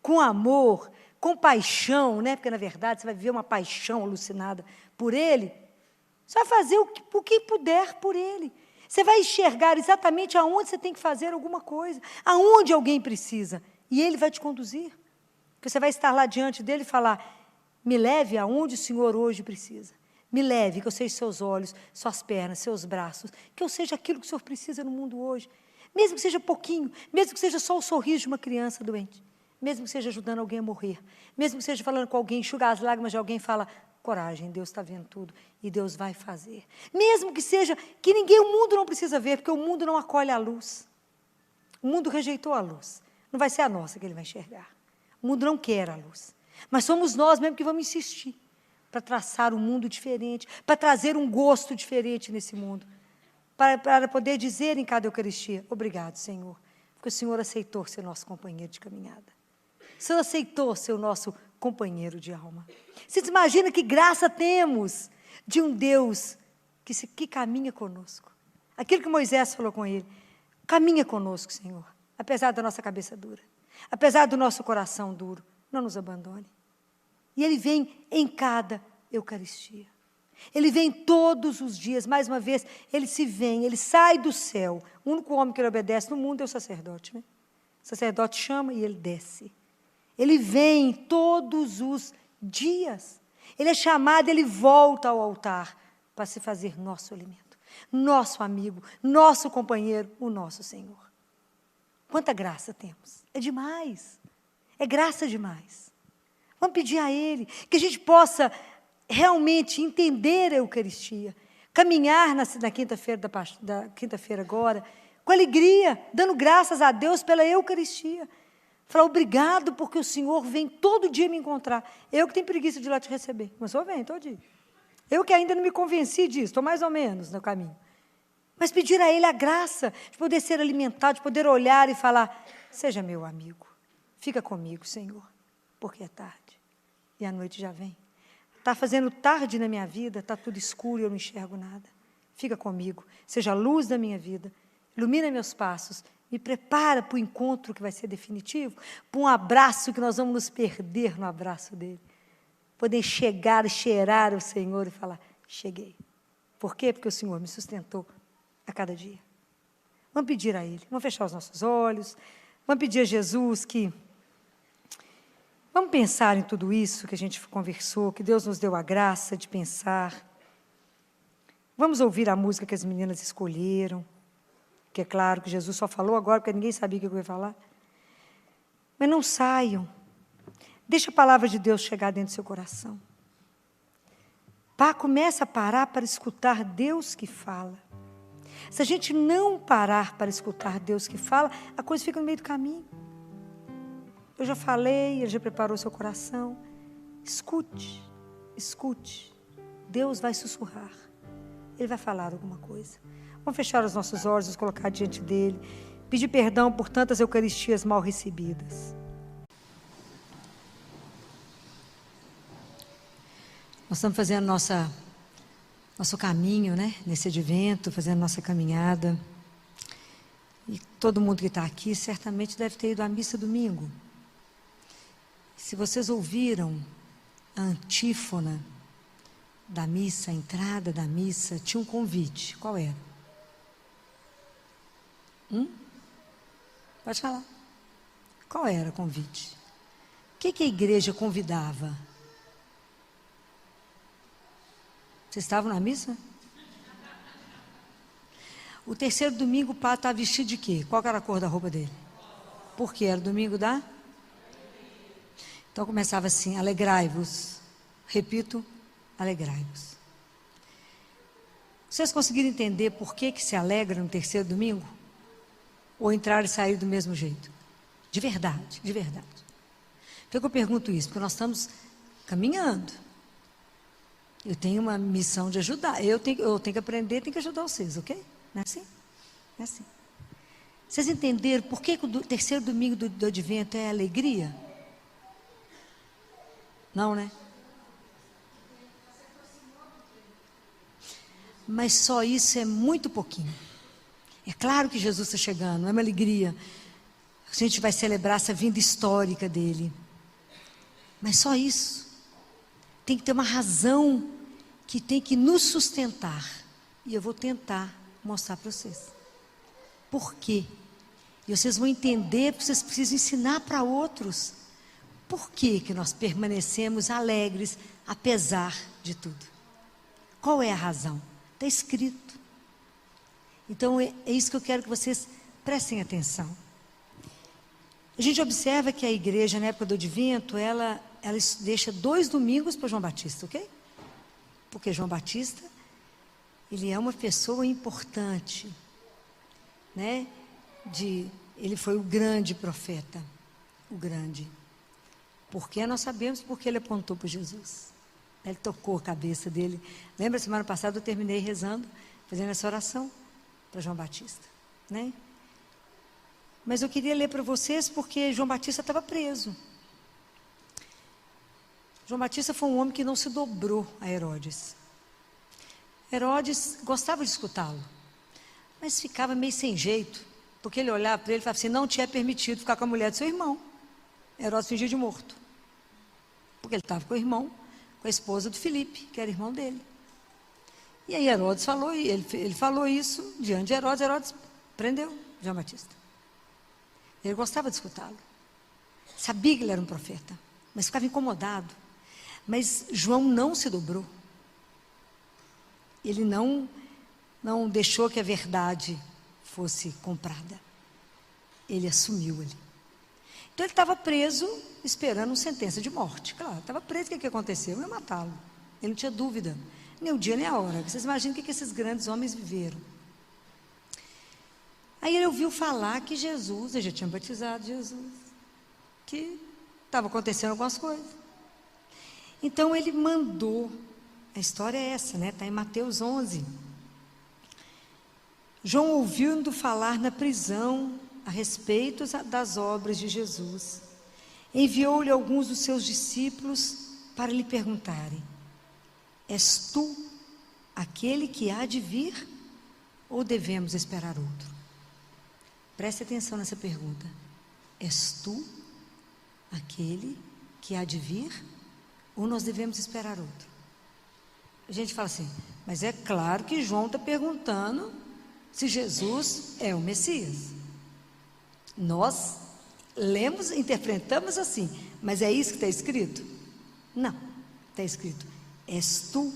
com amor, com paixão, né? Porque, na verdade, você vai viver uma paixão alucinada por Ele, você vai fazer o que puder por Ele. Você vai enxergar exatamente aonde você tem que fazer alguma coisa, aonde alguém precisa, e Ele vai te conduzir. Porque você vai estar lá diante dEle e falar, me leve aonde o Senhor hoje precisa. Me leve, que eu seja seus olhos, suas pernas, seus braços, que eu seja aquilo que o Senhor precisa no mundo hoje. Mesmo que seja pouquinho, mesmo que seja só o sorriso de uma criança doente, mesmo que seja ajudando alguém a morrer, mesmo que seja falando com alguém, enxugar as lágrimas de alguém, fala, coragem, Deus está vendo tudo e Deus vai fazer. Mesmo que seja que o mundo não precisa ver, porque o mundo não acolhe a luz. O mundo rejeitou a luz. Não vai ser a nossa que ele vai enxergar. O mundo não quer a luz. Mas somos nós mesmo que vamos insistir para traçar um mundo diferente, para trazer um gosto diferente nesse mundo, para poder dizer em cada Eucaristia, obrigado, Senhor, porque o Senhor aceitou ser nosso companheiro de caminhada. O Senhor aceitou ser o nosso companheiro de alma. Vocês imaginam que graça temos de um Deus que caminha conosco. Aquilo que Moisés falou com ele, caminha conosco, Senhor, apesar da nossa cabeça dura, apesar do nosso coração duro, não nos abandone. E Ele vem em cada Eucaristia. Ele vem todos os dias, mais uma vez, Ele sai do céu. O único homem que Ele obedece no mundo é o sacerdote, né? O sacerdote chama e Ele desce. Ele vem todos os dias. Ele é chamado, Ele volta ao altar para se fazer nosso alimento, nosso amigo, nosso companheiro, o nosso Senhor. Quanta graça temos! É demais. É graça demais. Vamos pedir a Ele que a gente possa realmente entender a Eucaristia, caminhar na quinta-feira agora, com alegria, dando graças a Deus pela Eucaristia. Falar obrigado porque o Senhor vem todo dia me encontrar. Eu que tenho preguiça de ir lá te receber, mas o Senhor vem todo dia. Eu que ainda não me convenci disso, estou mais ou menos no caminho. Mas pedir a Ele a graça de poder ser alimentado, de poder olhar e falar, seja meu amigo, fica comigo, Senhor, porque é tarde e a noite já vem. Está fazendo tarde na minha vida, está tudo escuro e eu não enxergo nada. Fica comigo, seja a luz da minha vida, ilumina meus passos, me prepara para o encontro que vai ser definitivo, para um abraço que nós vamos nos perder no abraço dele. Poder chegar e cheirar o Senhor e falar, cheguei. Por quê? Porque o Senhor me sustentou a cada dia. Vamos pedir a Ele, vamos fechar os nossos olhos, vamos pedir a Jesus que... Vamos pensar em tudo isso que a gente conversou, que Deus nos deu a graça de pensar. Vamos ouvir a música que as meninas escolheram, que é claro que Jesus só falou agora, porque ninguém sabia o que eu ia falar. Mas não saiam. Deixa a palavra de Deus chegar dentro do seu coração. Começa a parar para escutar Deus que fala. Se a gente não parar para escutar Deus que fala, a coisa fica no meio do caminho. Eu já falei, Ele já preparou seu coração. Escute, escute. Deus vai sussurrar. Ele vai falar alguma coisa. Vamos fechar os nossos olhos, nos colocar diante dEle. Pedir perdão por tantas eucaristias mal recebidas. Nós estamos fazendo nosso caminho, né? Nesse advento, fazendo nossa caminhada. E todo mundo que está aqui certamente deve ter ido à missa domingo. Se vocês ouviram a antífona da missa, a entrada da missa, tinha um convite. Qual era? Pode falar. Qual era o convite? O que a igreja convidava? Vocês estavam na missa? O terceiro domingo o padre estava vestido de quê? Qual era a cor da roupa dele? Por quê? Era o domingo da... Então começava assim, alegrai-vos. Repito, alegrai-vos. Vocês conseguiram entender por que se alegra no terceiro domingo? Ou entrar e sair do mesmo jeito? De verdade, de verdade. Por que eu pergunto isso? Porque nós estamos caminhando. Eu tenho uma missão de ajudar. Eu tenho que aprender, tenho que ajudar vocês, ok? Não é assim? Não é assim. Vocês entenderam por que o terceiro domingo do Advento é alegria? Não, né? Mas só isso é muito pouquinho. É claro que Jesus está chegando, é uma alegria. A gente vai celebrar essa vinda histórica dele. Mas só isso. Tem que ter uma razão que tem que nos sustentar. E eu vou tentar mostrar para vocês. Por quê? E vocês vão entender, porque vocês precisam ensinar para outros. Por que nós permanecemos alegres, apesar de tudo? Qual é a razão? Está escrito. Então, é isso que eu quero que vocês prestem atenção. A gente observa que a igreja, na época do Advento, ela deixa 2 domingos para João Batista, ok? Porque João Batista, ele é uma pessoa importante, né? Ele foi o grande profeta, o grande. Porque nós sabemos porque ele apontou para Jesus. Ele tocou a cabeça dele. Lembra, semana passada eu terminei rezando, fazendo essa oração para João Batista, né? Mas eu queria ler para vocês porque João Batista estava preso. João Batista foi um homem que não se dobrou a Herodes. Herodes gostava de escutá-lo, mas ficava meio sem jeito, porque ele olhava para ele e falava assim, não te é permitido ficar com a mulher do seu irmão. Herodes fingia de morto, porque ele estava com o irmão, com a esposa do Filipe, que era irmão dele. E aí Herodes falou, e ele falou isso diante de Herodes. Herodes prendeu João Batista. Ele gostava de escutá-lo, sabia que ele era um profeta, mas ficava incomodado. Mas João não se dobrou. Ele não deixou que a verdade fosse comprada. Ele assumiu ele. Então ele estava preso, esperando uma sentença de morte. Claro, estava preso, o que aconteceu? Ia matá-lo. Ele não tinha dúvida, nem o dia nem a hora. Vocês imaginam o que esses grandes homens viveram. Aí ele ouviu falar que Jesus, ele já tinha batizado Jesus, que estava acontecendo algumas coisas. Então ele mandou, a história é essa, né? Está em Mateus 11. João ouvindo falar na prisão a respeito das obras de Jesus, enviou-lhe alguns dos seus discípulos para lhe perguntarem, És tu aquele que há de vir ou devemos esperar outro? Preste atenção nessa pergunta. És tu aquele que há de vir ou nós devemos esperar outro? A gente fala assim, mas é claro que João está perguntando se Jesus é o Messias. Nós lemos, interpretamos assim, mas é isso que está escrito? Não, está escrito, és tu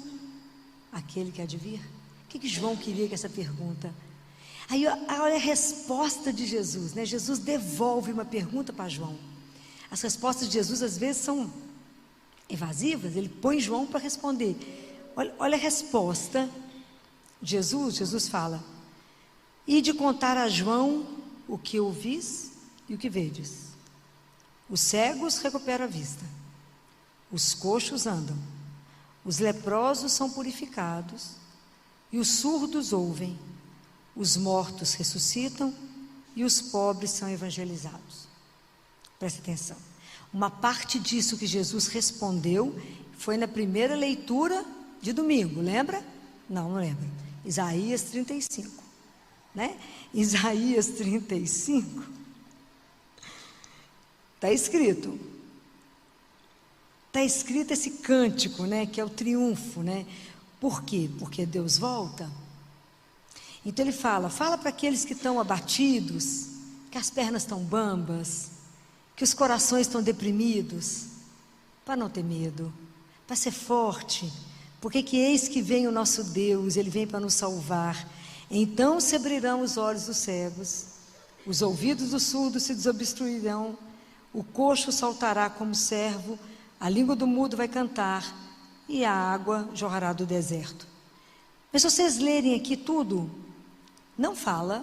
aquele que há de vir? O que João queria com essa pergunta? Aí olha a resposta de Jesus, né? Jesus devolve uma pergunta para João. As respostas de Jesus às vezes são evasivas, ele põe João para responder. Olha a resposta de Jesus. Jesus fala, e de contar a João o que ouvis e o que vedes. Os cegos recuperam a vista, os coxos andam, os leprosos são purificados e os surdos ouvem, os mortos ressuscitam e os pobres são evangelizados. Preste atenção. Uma parte disso que Jesus respondeu foi na primeira leitura de domingo, lembra? Não lembra. Isaías 35, né? Isaías 35, está escrito esse cântico, né? Que é o triunfo, né? Por quê? Porque Deus volta. Então ele fala para aqueles que estão abatidos, que as pernas estão bambas, que os corações estão deprimidos, para não ter medo, para ser forte, porque que eis que vem o nosso Deus, Ele vem para nos salvar. Então se abrirão os olhos dos cegos, os ouvidos dos surdos se desobstruirão, o coxo saltará como servo, a língua do mudo vai cantar, e a água jorrará do deserto. Mas se vocês lerem aqui tudo, não fala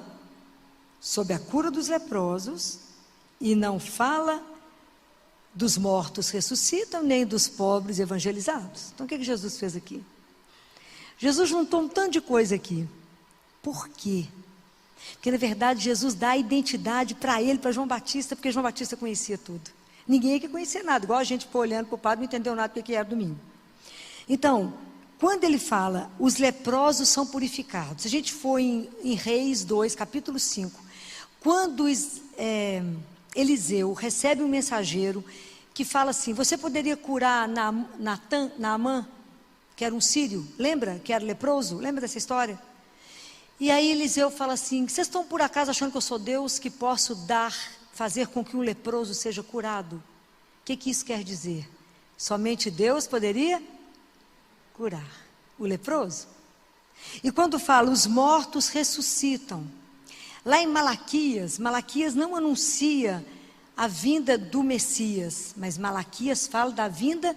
sobre a cura dos leprosos, e não fala dos mortos ressuscitam, nem dos pobres evangelizados. Então o que Jesus fez aqui? Jesus juntou um tanto de coisa aqui. Por quê? Porque na verdade Jesus dá a identidade para ele, para João Batista, porque João Batista conhecia tudo. Ninguém aqui conhecia nada, igual a gente ficou olhando para o padre, não entendeu nada do que era domingo. Então, quando ele fala, os leprosos são purificados. Se a gente for em Reis 2, capítulo 5, quando Eliseu recebe um mensageiro que fala assim, você poderia curar Naamã, que era um sírio, lembra? Que era leproso, lembra dessa história? E aí Eliseu fala assim, vocês estão por acaso achando que eu sou Deus, que posso fazer com que um leproso seja curado? O que isso quer dizer? Somente Deus poderia curar o leproso? E quando fala, os mortos ressuscitam, lá em Malaquias não anuncia a vinda do Messias, mas Malaquias fala da vinda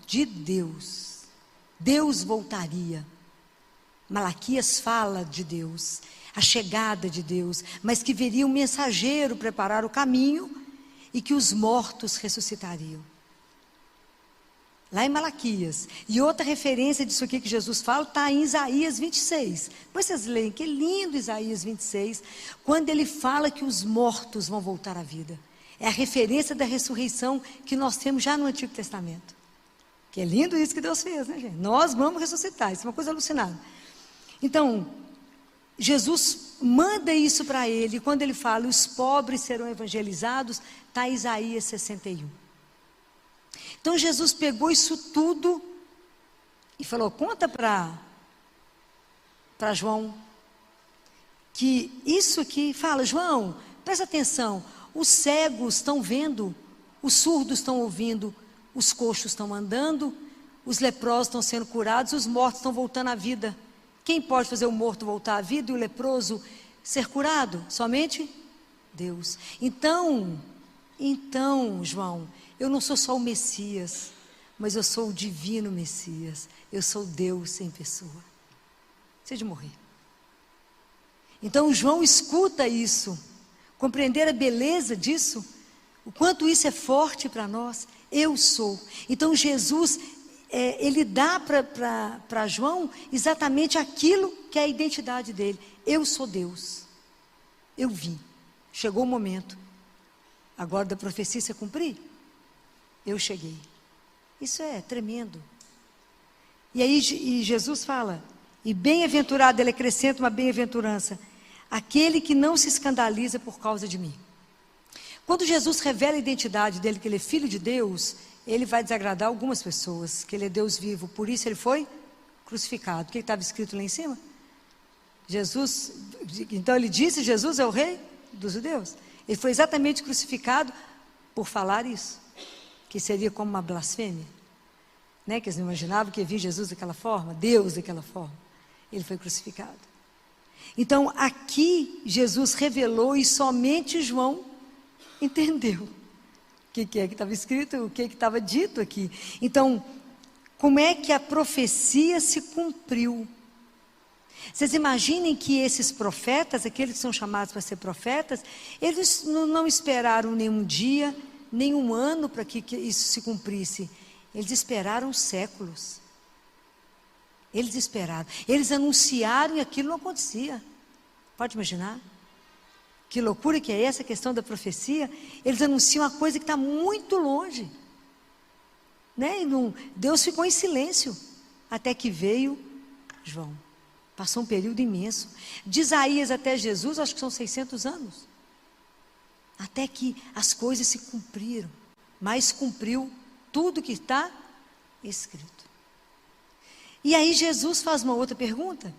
de Deus. Deus voltaria. Malaquias fala de Deus, a chegada de Deus, mas que viria um mensageiro preparar o caminho e que os mortos ressuscitariam. Lá em Malaquias. E outra referência disso aqui que Jesus fala está em Isaías 26. Depois vocês leem, que lindo Isaías 26, quando ele fala que os mortos vão voltar à vida. É a referência da ressurreição que nós temos já no Antigo Testamento. Que é lindo isso que Deus fez, né, gente? Nós vamos ressuscitar, isso é uma coisa alucinada. Então, Jesus manda isso para ele, e quando ele fala, os pobres serão evangelizados, está em Isaías 61. Então Jesus pegou isso tudo e falou, conta para João, que isso aqui, fala, João, presta atenção, os cegos estão vendo, os surdos estão ouvindo, os coxos estão andando, os leprosos estão sendo curados, os mortos estão voltando à vida. Quem pode fazer o morto voltar à vida e o leproso ser curado? Somente Deus. Então, João, eu não sou só o Messias, mas eu sou o divino Messias. Eu sou Deus em pessoa. Você de morrer. Então João escuta isso, compreender a beleza disso, o quanto isso é forte para nós. Eu sou. Então Jesus, ele dá para João exatamente aquilo que é a identidade dele. Eu sou Deus. Eu vim. Chegou o momento. Agora da profecia se cumprir. Eu cheguei. Isso é tremendo. E aí Jesus fala, e bem-aventurado, ele acrescenta uma bem-aventurança, aquele que não se escandaliza por causa de mim. Quando Jesus revela a identidade dele, que ele é filho de Deus, ele vai desagradar algumas pessoas, que ele é Deus vivo, por isso ele foi crucificado. O que estava escrito lá em cima? Jesus, então ele disse, Jesus é o rei dos judeus. Ele foi exatamente crucificado por falar isso, que seria como uma blasfêmia, né? Que eles não imaginavam que havia Jesus daquela forma, Deus daquela forma. Ele foi crucificado. Então aqui Jesus revelou e somente João entendeu o que é que estava escrito, o que estava dito aqui. Então, como é que a profecia se cumpriu? Vocês imaginem que esses profetas, aqueles que são chamados para ser profetas, eles não esperaram nenhum dia, nenhum ano para que isso se cumprisse. Eles esperaram séculos. Eles esperaram. Eles anunciaram e aquilo não acontecia. Pode imaginar? Que loucura que é essa questão da profecia? Eles anunciam uma coisa que está muito longe. Né? Deus ficou em silêncio até que veio João. Passou um período imenso. De Isaías até Jesus, acho que são 600 anos. Até que as coisas se cumpriram. Mas cumpriu tudo que está escrito. E aí Jesus faz uma outra pergunta.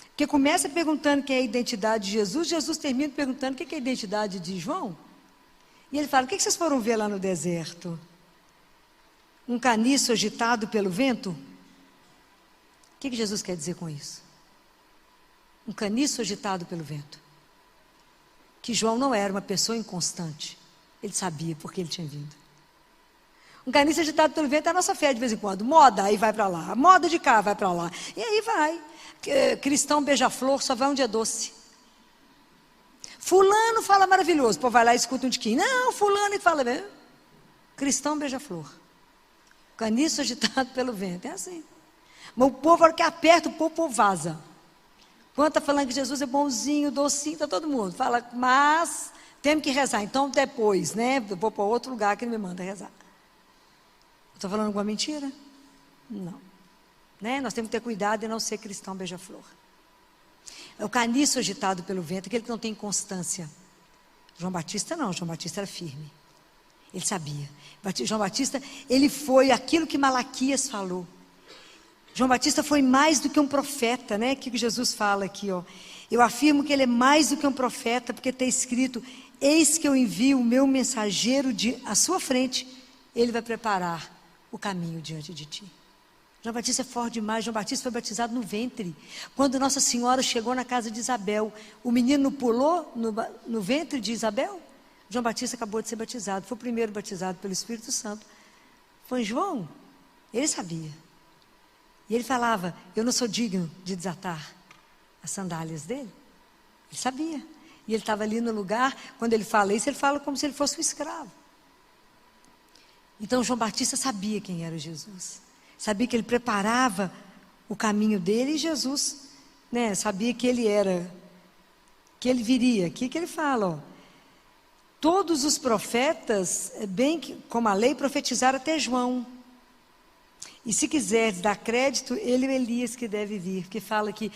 Porque começa perguntando quem é a identidade de Jesus. Jesus termina perguntando o que é a identidade de João. E ele fala, o que vocês foram ver lá no deserto? Um caniço agitado pelo vento? O que Jesus quer dizer com isso? Um caniço agitado pelo vento. Que João não era uma pessoa inconstante. Ele sabia porque ele tinha vindo. Um caniço agitado pelo vento é a nossa fé de vez em quando. Moda, aí vai para lá. Moda de cá, vai para lá. E aí vai. Cristão beija-flor só vai um dia doce. Fulano fala maravilhoso. Pô, vai lá e escuta um tiquinho. Não, fulano e fala bem. Cristão beija-flor. Caniço agitado pelo vento. É assim. Mas o povo, a hora que aperta, o povo vaza. Quando está falando que Jesus é bonzinho, docinho, está todo mundo. Fala, mas temos que rezar. Então depois, né? Eu vou para outro lugar que ele me manda rezar. Estou falando alguma mentira? Não. Né? Nós temos que ter cuidado e não ser cristão beija-flor. É o caniço agitado pelo vento, aquele que não tem constância. João Batista não, João Batista era firme. Ele sabia. João Batista, ele foi aquilo que Malaquias falou. João Batista foi mais do que um profeta, né? Que Jesus fala aqui, ó. Eu afirmo que ele é mais do que um profeta, porque está escrito, eis que eu envio o meu mensageiro à sua frente, ele vai preparar o caminho diante de ti. João Batista é forte demais. João Batista foi batizado no ventre. Quando Nossa Senhora chegou na casa de Isabel, o menino pulou no ventre de Isabel. João Batista acabou de ser batizado. Foi o primeiro batizado pelo Espírito Santo. Foi João. Ele sabia. E ele falava, eu não sou digno de desatar as sandálias dele. Ele sabia. E ele estava ali no lugar, quando ele fala isso, ele fala como se ele fosse um escravo. Então João Batista sabia quem era Jesus. Sabia que ele preparava o caminho dele e Jesus, né, sabia que ele era, que ele viria. Aqui que ele fala, ó, todos os profetas, bem como a lei, profetizaram até João. E se quiser dar crédito, ele é Elias que deve vir, porque fala que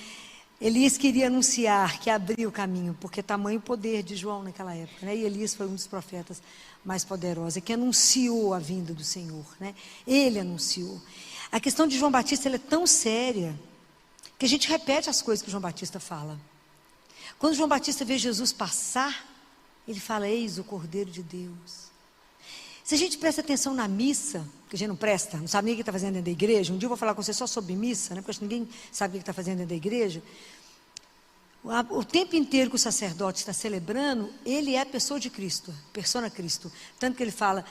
Elias queria anunciar, que abria o caminho, porque tamanho poder de João naquela época, né? E Elias foi um dos profetas mais poderosos, que anunciou a vinda do Senhor, né? Ele anunciou. A questão de João Batista ela é tão séria, que a gente repete as coisas que João Batista fala. Quando João Batista vê Jesus passar, ele fala, eis o Cordeiro de Deus. Se a gente presta atenção na missa, que a gente não presta, não sabe nem o que está fazendo dentro da igreja, um dia eu vou falar com você só sobre missa, né? Porque acho que ninguém sabe o que está fazendo dentro da igreja. O tempo inteiro que o sacerdote está celebrando, ele é a pessoa de Cristo, persona Cristo. Tanto que ele fala,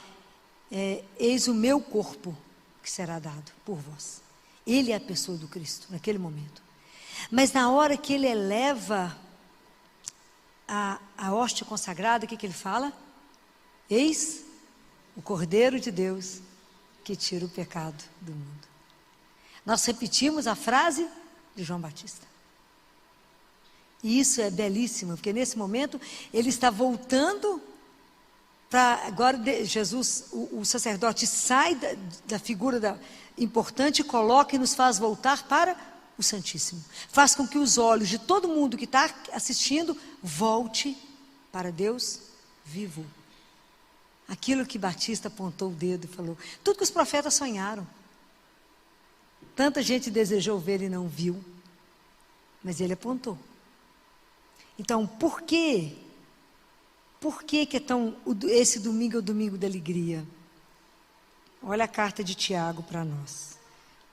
eis o meu corpo que será dado por vós. Ele é a pessoa do Cristo, naquele momento. Mas na hora que ele eleva a hóstia consagrada, o que ele fala? Eis o Cordeiro de Deus que tira o pecado do mundo. Nós repetimos a frase de João Batista. E isso é belíssimo, porque nesse momento ele está voltando Agora Jesus, o sacerdote sai da figura importante e coloca e nos faz voltar para o Santíssimo. Faz com que os olhos de todo mundo que está assistindo volte para Deus vivo. Aquilo que Batista apontou o dedo e falou, tudo que os profetas sonharam. Tanta gente desejou ver e não viu, mas ele apontou. Então, por que que é tão, esse domingo é o domingo da alegria? Olha a carta de Tiago para nós.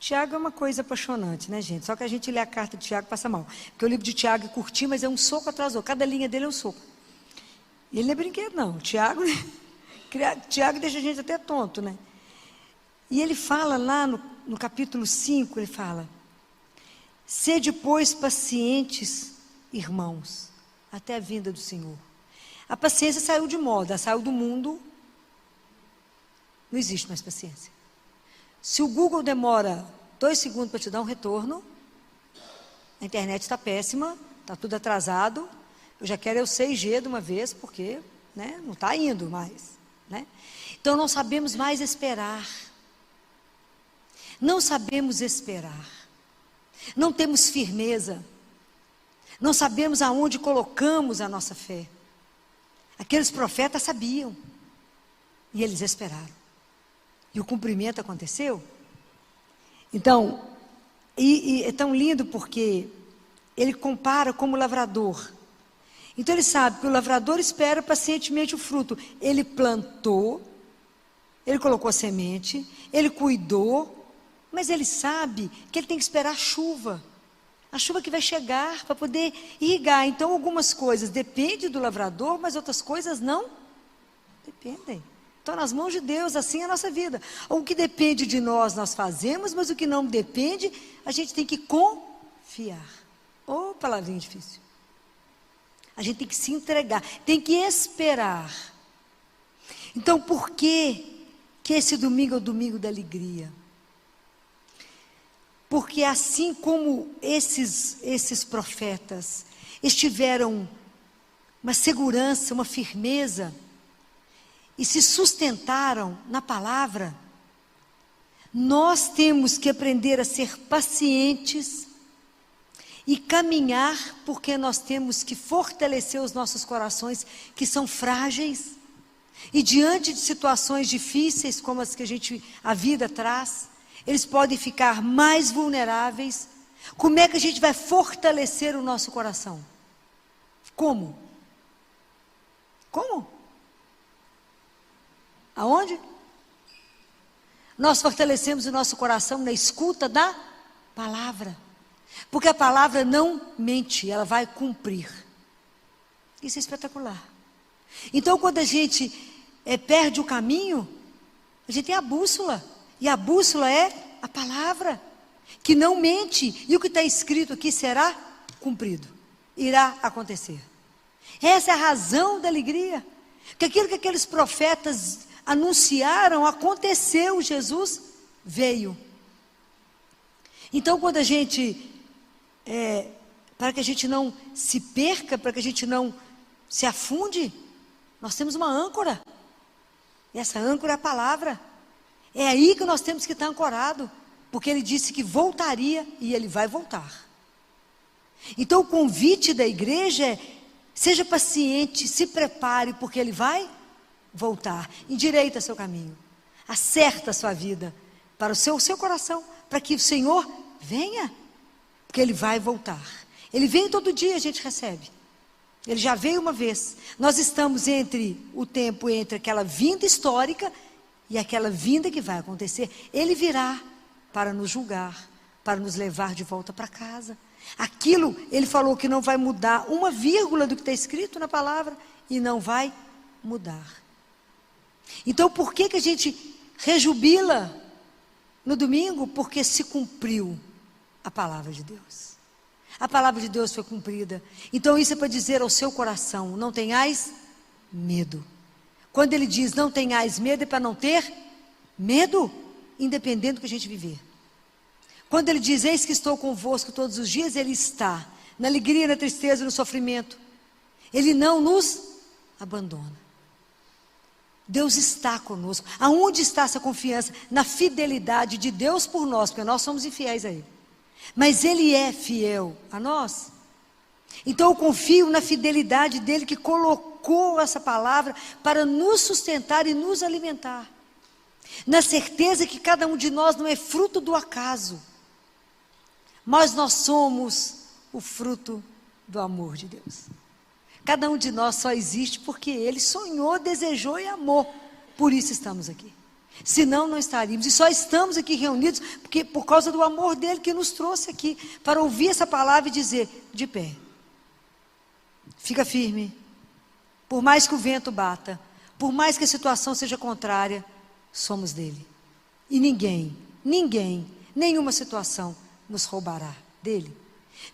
Tiago é uma coisa apaixonante, né, gente? Só que a gente lê a carta de Tiago e passa mal. Porque o livro de Tiago é curtinho, mas é um soco atrás do outro. Cada linha dele é um soco. E ele não é brinquedo, não. Tiago deixa a gente até tonto, né? E ele fala lá no capítulo 5, ele fala: sede, pois, pacientes, irmãos, até a vinda do Senhor. A paciência saiu de moda, saiu do mundo. Não existe mais paciência. Se o Google demora 2 segundos para te dar um retorno, a internet está péssima, está tudo atrasado. Eu já quero o 6G de uma vez, porque, né, não está indo mais. Né? Então não sabemos mais esperar. Não sabemos esperar. Não temos firmeza. Não sabemos aonde colocamos a nossa fé. Aqueles profetas sabiam. E eles esperaram. E o cumprimento aconteceu. Então, e é tão lindo porque ele compara como lavrador. Então ele sabe que o lavrador espera pacientemente o fruto. Ele plantou, ele colocou a semente, ele cuidou, mas ele sabe que ele tem que esperar a chuva que vai chegar para poder irrigar. Então algumas coisas dependem do lavrador, mas outras coisas não dependem. Então nas mãos de Deus, assim é a nossa vida. O que depende de nós fazemos, mas o que não depende, a gente tem que confiar. Ô, palavrinha difícil. A gente tem que se entregar, tem que esperar. Então, por que esse domingo é o domingo da alegria? Porque assim como esses profetas estiveram uma segurança, uma firmeza, e se sustentaram na palavra, nós temos que aprender a ser pacientes e caminhar, porque nós temos que fortalecer os nossos corações, que são frágeis, e diante de situações difíceis, como as que a vida traz, eles podem ficar mais vulneráveis. Como é que a gente vai fortalecer o nosso coração? Como? Aonde? Nós fortalecemos o nosso coração na escuta da palavra. Porque a palavra não mente, ela vai cumprir. Isso é espetacular. Então, quando a gente perde o caminho, a gente tem a bússola. E a bússola é a palavra, que não mente. E o que está escrito aqui será cumprido. Irá acontecer. Essa é a razão da alegria. Que aquilo que aqueles profetas anunciaram, aconteceu. Jesus veio. Então, quando a gente... para que a gente não se perca, para que a gente não se afunde, nós temos uma âncora. E essa âncora é a palavra. É aí que nós temos que estar ancorado, porque ele disse que voltaria e ele vai voltar. Então o convite da igreja é: seja paciente, se prepare, porque ele vai voltar. Endireita seu caminho, acerta a sua vida para o seu coração, para que o Senhor venha, porque ele vai voltar. Ele vem todo dia, a gente recebe. Ele já veio uma vez. Nós estamos entre aquela vinda histórica e aquela vinda que vai acontecer. Ele virá para nos julgar, para nos levar de volta para casa. Aquilo, ele falou que não vai mudar uma vírgula do que está escrito na palavra, e não vai mudar. Então, por que a gente rejubila no domingo? Porque se cumpriu a palavra de Deus. A palavra de Deus foi cumprida. Então isso é para dizer ao seu coração: não tenhais medo. Quando ele diz não tenhais medo, é para não ter medo, independente do que a gente viver. Quando ele diz eis que estou convosco todos os dias, ele está na alegria, na tristeza, no sofrimento. Ele não nos abandona. Deus está conosco. Aonde está essa confiança? Na fidelidade de Deus por nós, porque nós somos infiéis a Ele. Mas Ele é fiel a nós. Então eu confio na fidelidade dEle, que colocou essa palavra para nos sustentar e nos alimentar. Na certeza que cada um de nós não é fruto do acaso, mas nós somos o fruto do amor de Deus. Cada um de nós só existe porque Ele sonhou, desejou e amou. Por isso estamos aqui. Senão não estaríamos. E só estamos aqui reunidos porque, por causa do amor dEle que nos trouxe aqui, para ouvir essa palavra e dizer: de pé, fica firme. Por mais que o vento bata, por mais que a situação seja contrária, somos dEle. E ninguém, nenhuma situação nos roubará dEle.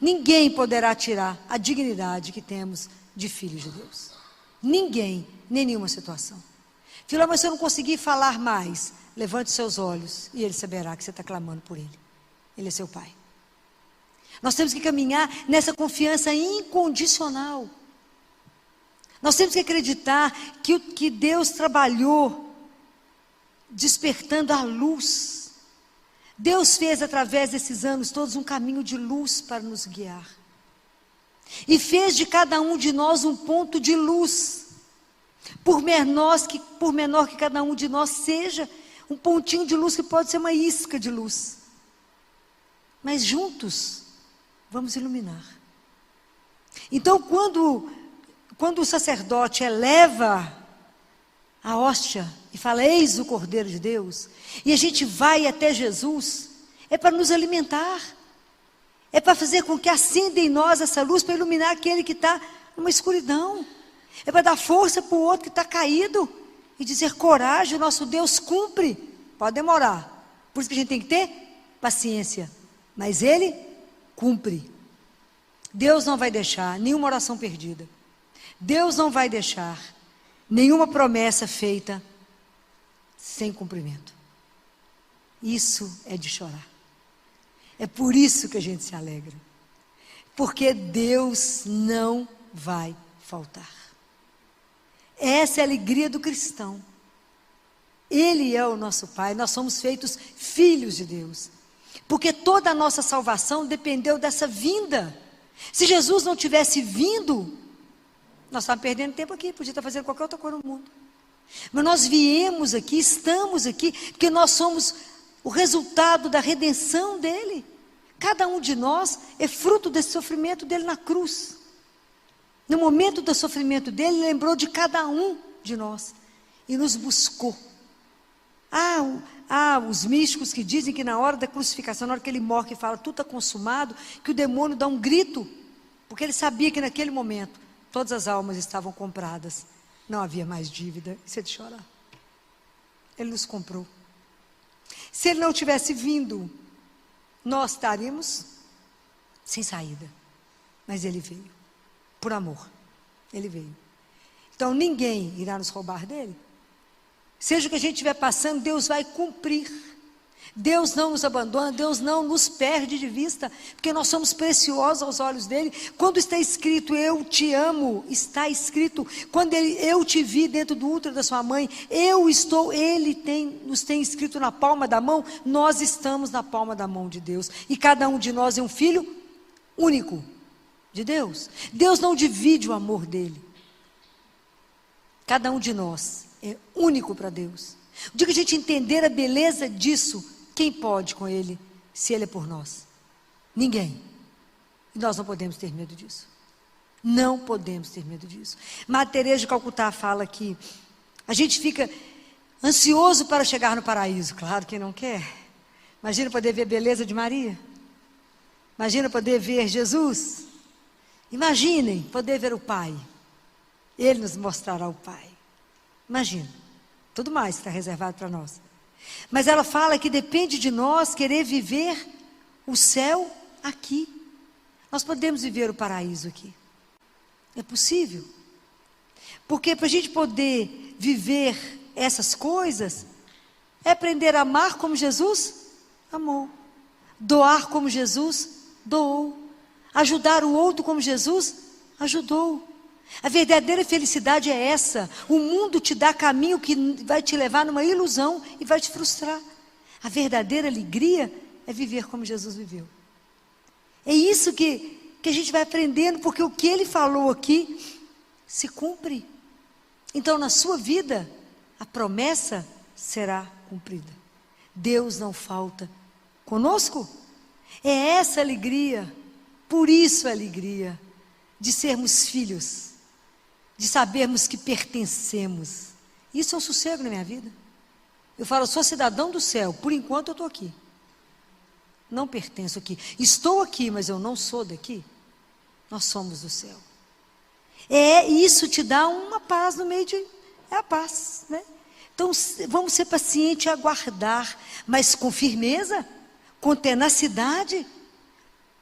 Ninguém poderá tirar a dignidade que temos de filhos de Deus. Ninguém, nem nenhuma situação. Filho, mas se eu não conseguir falar mais, levante seus olhos e Ele saberá que você está clamando por Ele. Ele é seu Pai. Nós temos que caminhar nessa confiança incondicional. Nós temos que acreditar que Deus trabalhou despertando a luz. Deus fez através desses anos todos um caminho de luz para nos guiar. E fez de cada um de nós um ponto de luz. Por menor que cada um de nós seja, um pontinho de luz que pode ser uma isca de luz. Mas juntos, vamos iluminar. Então, quando o sacerdote eleva a hóstia e fala: eis o Cordeiro de Deus, e a gente vai até Jesus, é para nos alimentar, é para fazer com que acenda em nós essa luz, para iluminar aquele que está numa escuridão, é para dar força para o outro que está caído, e dizer: coragem, o nosso Deus cumpre. Pode demorar, por isso que a gente tem que ter paciência, mas Ele cumpre. Deus não vai deixar nenhuma oração perdida. Deus não vai deixar nenhuma promessa feita sem cumprimento. Isso é de chorar. É por isso que a gente se alegra. Porque Deus não vai faltar. Essa é a alegria do cristão. Ele é o nosso Pai, nós somos feitos filhos de Deus. Porque toda a nossa salvação dependeu dessa vinda. Se Jesus não tivesse vindo, nós estávamos perdendo tempo aqui, podia estar fazendo qualquer outra coisa no mundo. Mas nós viemos aqui, estamos aqui, porque nós somos o resultado da redenção dEle. Cada um de nós é fruto desse sofrimento dEle na cruz. No momento do sofrimento dEle, Ele lembrou de cada um de nós e nos buscou. Os místicos que dizem que na hora da crucificação, na hora que Ele morre e fala: tudo está consumado, que o demônio dá um grito, porque ele sabia que naquele momento todas as almas estavam compradas, não havia mais dívida. Isso é de chorar. Ele nos comprou. Se Ele não tivesse vindo, nós estaríamos sem saída. Mas Ele veio, por amor. Ele veio. Então ninguém irá nos roubar dEle. Seja o que a gente estiver passando, Deus vai cumprir. Deus não nos abandona, Deus não nos perde de vista, porque nós somos preciosos aos olhos dEle. Quando está escrito: eu te amo, está escrito. Quando eu te vi dentro do útero da sua mãe, Ele nos tem escrito na palma da mão. Nós estamos na palma da mão de Deus, e cada um de nós é um filho único de Deus. Deus não divide o amor dEle. Cada um de nós é único para Deus. O dia que a gente entender a beleza disso, quem pode com Ele, se Ele é por nós? Ninguém. E nós não podemos ter medo disso. Não podemos ter medo disso. Madre Teresa de Calcutá fala que a gente fica ansioso para chegar no paraíso. Claro que não quer. Imagina poder ver a beleza de Maria. Imagina poder ver Jesus. Imaginem poder ver o Pai. Ele nos mostrará o Pai. Imagina. Tudo mais está reservado para nós. Mas ela fala que depende de nós querer viver o céu aqui. Nós podemos viver o paraíso aqui. É possível. Porque para a gente poder viver essas coisas, é aprender a amar como Jesus amou. Doar como Jesus doou. Ajudar o outro como Jesus ajudou. A verdadeira felicidade é essa. O mundo te dá caminho que vai te levar numa ilusão e vai te frustrar. A verdadeira alegria é viver como Jesus viveu. É isso que a gente vai aprendendo, porque o que ele falou aqui se cumpre. Então, na sua vida, a promessa será cumprida. Deus não falta conosco. É essa alegria, por isso a alegria de sermos filhos, de sabermos que pertencemos. Isso é um sossego na minha vida. Eu falo, eu sou cidadão do céu, por enquanto eu estou aqui. Não pertenço aqui. Estou aqui, mas eu não sou daqui. Nós somos do céu. Isso te dá uma paz no meio de... É a paz, né? Então, vamos ser pacientes e aguardar, mas com firmeza, com tenacidade.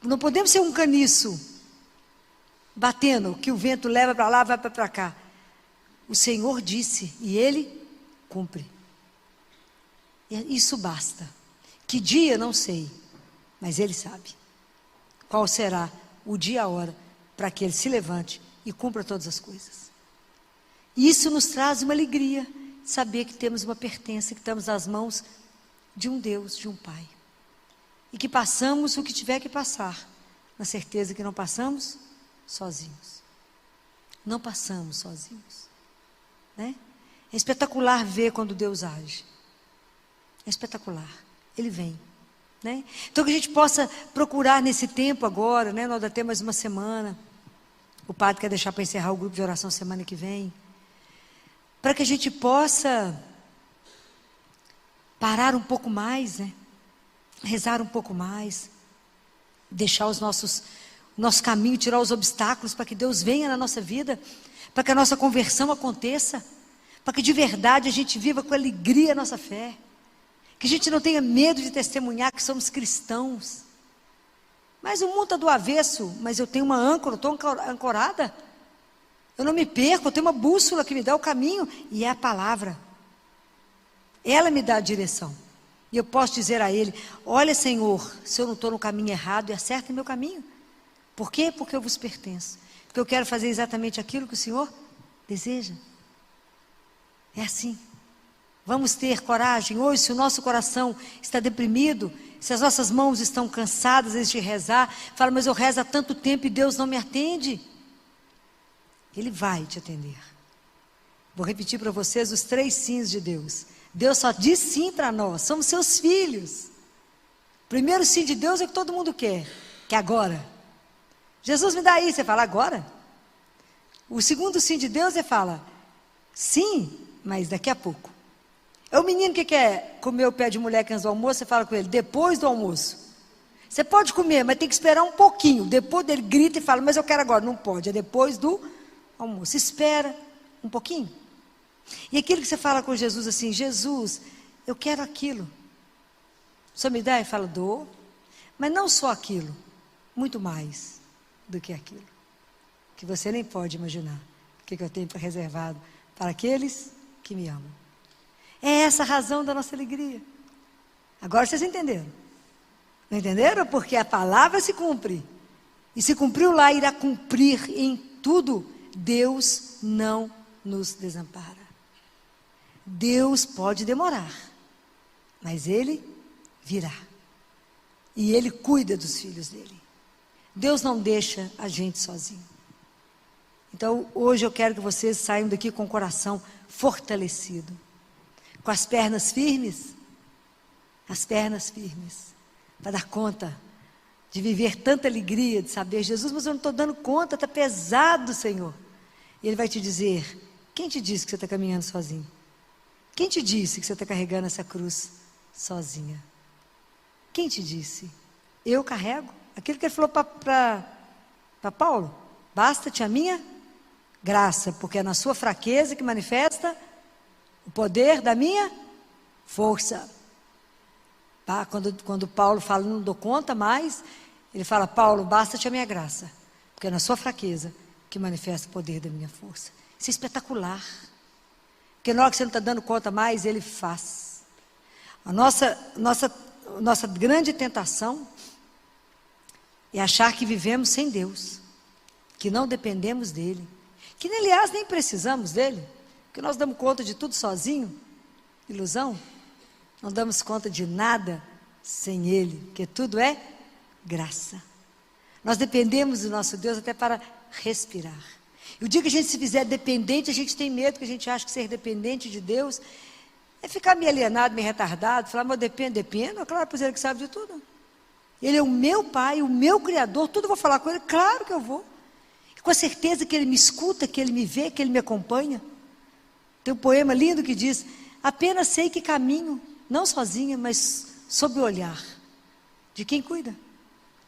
Não podemos ser um caniço, batendo, que o vento leva para lá, vai para cá. O Senhor disse, e Ele cumpre. E isso basta. Que dia, não sei, mas Ele sabe. Qual será o dia e a hora para que Ele se levante e cumpra todas as coisas. E isso nos traz uma alegria, saber que temos uma pertença, que estamos nas mãos de um Deus, de um Pai. E que passamos o que tiver que passar, na certeza que não passamos sozinhos. Não passamos sozinhos. Né? É espetacular ver quando Deus age. É espetacular. Ele vem. Né? Então que a gente possa procurar nesse tempo agora, né? Nós ainda temos mais uma semana. O padre quer deixar para encerrar o grupo de oração semana que vem. Para que a gente possa parar um pouco mais, né? Rezar um pouco mais, deixar o nosso caminho, tirar os obstáculos para que Deus venha na nossa vida, para que a nossa conversão aconteça, para que de verdade a gente viva com alegria a nossa fé, que a gente não tenha medo de testemunhar que somos cristãos. Mas o mundo está do avesso, mas eu tenho uma âncora, eu estou ancorada, eu não me perco, eu tenho uma bússola que me dá o caminho, e é a palavra, ela me dá a direção. E eu posso dizer a Ele, olha Senhor, se eu não estou no caminho errado, e acerta meu caminho. Por quê? Porque eu vos pertenço. Porque eu quero fazer exatamente aquilo que o Senhor deseja. É assim. Vamos ter coragem hoje, se o nosso coração está deprimido, se as nossas mãos estão cansadas antes de rezar, fala, mas eu rezo há tanto tempo e Deus não me atende. Ele vai te atender. Vou repetir para vocês os 3 sims de Deus. Deus só diz sim para nós, somos seus filhos. O primeiro sim de Deus é o que todo mundo quer, que é agora. Jesus me dá isso, você fala agora. O segundo sim de Deus, você fala, sim, mas daqui a pouco. É o menino que quer comer o pé de moleque antes do almoço, você fala com ele, depois do almoço. Você pode comer, mas tem que esperar um pouquinho. Depois dele grita e fala, mas eu quero agora. Não pode, é depois do almoço. Espera um pouquinho. E aquilo que você fala com Jesus assim, Jesus, eu quero aquilo. O Senhor me dá? E fala, dou. Mas não só aquilo, muito mais do que aquilo. Que você nem pode imaginar. O que eu tenho reservado para aqueles que me amam. É essa a razão da nossa alegria. Agora vocês entenderam. Não entenderam? Porque a palavra se cumpre. E se cumpriu lá, irá cumprir em tudo. Deus não nos desampara. Deus pode demorar, mas Ele virá. E Ele cuida dos filhos dEle. Deus não deixa a gente sozinho. Então, hoje eu quero que vocês saiam daqui com o coração fortalecido, com as pernas firmes, para dar conta de viver tanta alegria, de saber, Jesus, mas eu não estou dando conta, está pesado, Senhor. E Ele vai te dizer, quem te disse que você está caminhando sozinho? Quem te disse que você está carregando essa cruz sozinha? Quem te disse? Eu carrego. Aquilo que Ele falou para Paulo, basta-te a minha graça, porque é na sua fraqueza que manifesta o poder da minha força. Tá? Quando Paulo fala, não dou conta mais, ele fala, Paulo, basta-te a minha graça, porque é na sua fraqueza que manifesta o poder da minha força. Isso é espetacular. Porque na hora que você não está dando conta mais, Ele faz. A nossa grande tentação é achar que vivemos sem Deus, que não dependemos dEle, que, aliás, nem precisamos dele, porque nós damos conta de tudo sozinho, ilusão, não damos conta de nada sem ele, porque tudo é graça. Nós dependemos do nosso Deus até para respirar. E o dia que a gente se fizer dependente, a gente tem medo, que a gente acha que ser dependente de Deus é ficar meio alienado, meio retardado, falar, mas dependo, claro, pois ele que sabe de tudo. Ele é o meu pai, o meu criador, tudo eu vou falar com ele, claro que eu vou. E com a certeza que ele me escuta, que ele me vê, que ele me acompanha. Tem um poema lindo que diz, apenas sei que caminho, não sozinha, mas sob o olhar de quem cuida.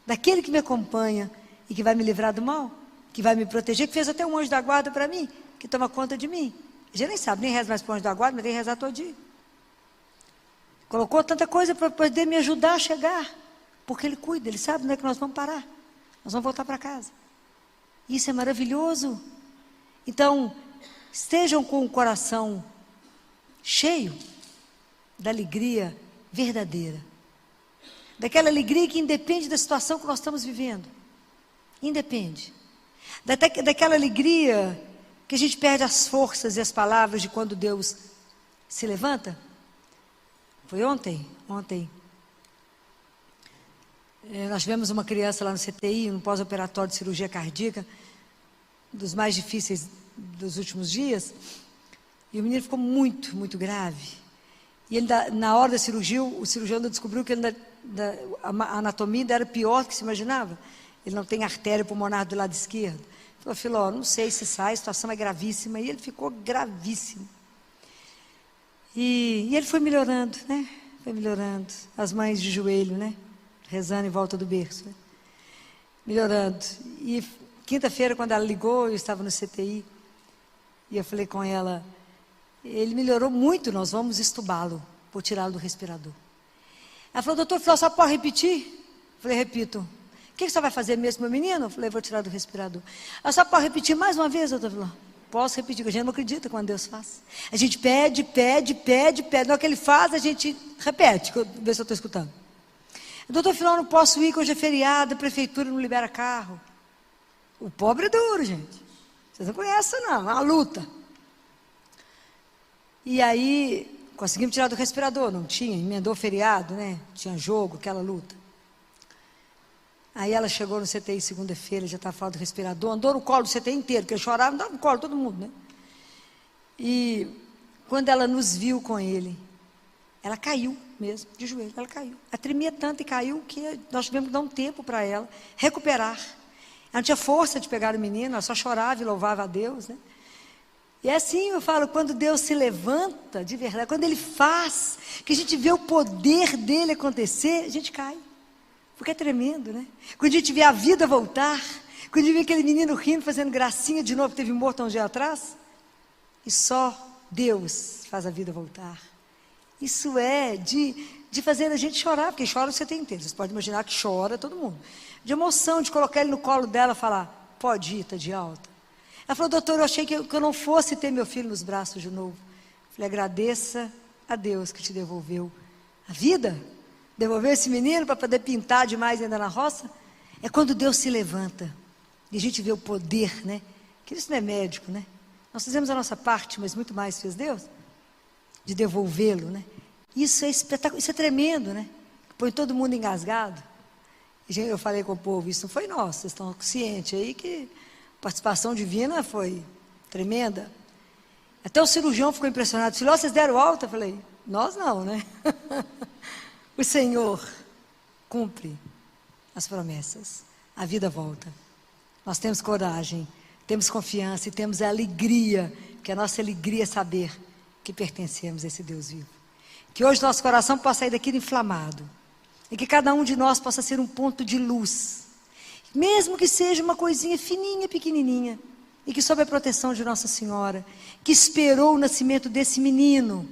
Daquele que me acompanha e que vai me livrar do mal, que vai me proteger, que fez até um anjo da guarda para mim, que toma conta de mim. A gente nem sabe, nem reza mais para o anjo da guarda, mas tem que rezar todo dia. Colocou tanta coisa para poder me ajudar a chegar, porque ele cuida, ele sabe onde é que nós vamos parar. Nós vamos voltar para casa. Isso é maravilhoso. Então, estejam com o coração cheio da alegria verdadeira. Daquela alegria que independe da situação que nós estamos vivendo. Independe. Daquela alegria que a gente perde as forças e as palavras de quando Deus se levanta. Foi ontem? Nós tivemos uma criança lá no CTI, no pós-operatório de cirurgia cardíaca, dos mais difíceis dos últimos dias, e o menino ficou muito, muito grave. E ele, na hora da cirurgia, o cirurgião descobriu que a anatomia ainda era pior do que se imaginava. Ele não tem artéria pulmonar do lado esquerdo. Falou, filho, não sei se sai, a situação é gravíssima. E ele ficou gravíssimo. E ele foi melhorando, né? Foi melhorando. As mães de joelho, né? Rezando em volta do berço. Né? Melhorando. E quinta-feira, quando ela ligou, eu estava no CTI. E eu falei com ela, ele melhorou muito, nós vamos estubá-lo. Vou tirá-lo do respirador. Ela falou, doutor, só pode repetir? Eu falei, repito. O que você vai fazer mesmo, meu menino? Eu falei, vou tirar do respirador. Ela só pode repetir mais uma vez, doutor? Falou, posso repetir, porque a gente não acredita quando Deus faz. A gente pede. Na hora que Ele faz, a gente repete, vê se eu estou escutando. Doutor, afinal, não posso ir, que hoje é feriado, a prefeitura não libera carro. O pobre é duro, gente. Vocês não conhecem, não, é uma luta. E aí, conseguimos tirar do respirador, não tinha, emendou feriado, né? Tinha jogo, aquela luta. Aí ela chegou no CTI segunda-feira, já estava fora do respirador, andou no colo do CTI inteiro, porque eu chorava, andava no colo, todo mundo, né? E quando ela nos viu com ele, ela caiu mesmo, de joelho, ela caiu. Ela tremia tanto e caiu que nós tivemos que dar um tempo para ela recuperar. Ela não tinha força de pegar o menino, ela só chorava e louvava a Deus, né? E é assim, eu falo, quando Deus se levanta, de verdade, quando Ele faz, que a gente vê o poder dEle acontecer, a gente cai. Porque é tremendo, né? Quando a gente vê a vida voltar, quando a gente vê aquele menino rindo, fazendo gracinha de novo, que teve morto há um dia atrás, e só Deus faz a vida voltar. Isso é de fazer a gente chorar, porque chora você tem inteiro. Vocês podem imaginar que chora todo mundo. De emoção, de colocar ele no colo dela e falar, pode ir, tá de alta. Ela falou, doutor, eu achei que eu não fosse ter meu filho nos braços de novo. Eu falei, agradeça a Deus que te devolveu a vida. Devolveu esse menino para poder pintar demais ainda na roça. É quando Deus se levanta. E a gente vê o poder, né? Que isso não é médico, né? Nós fizemos a nossa parte, mas muito mais fez Deus. De devolvê-lo, né? Isso é espetacular, isso é tremendo, né? Põe todo mundo engasgado. E eu falei com o povo, isso não foi nosso, vocês estão cientes aí que a participação divina foi tremenda. Até o cirurgião ficou impressionado. Falou, vocês deram alta? Eu falei, nós não, né? O Senhor cumpre as promessas. A vida volta. Nós temos coragem, temos confiança e temos a alegria, porque a nossa alegria é saber que pertencemos a esse Deus vivo. Que hoje nosso coração possa sair daquilo inflamado. E que cada um de nós possa ser um ponto de luz. Mesmo que seja uma coisinha fininha, pequenininha. E que sob a proteção de Nossa Senhora, que esperou o nascimento desse menino,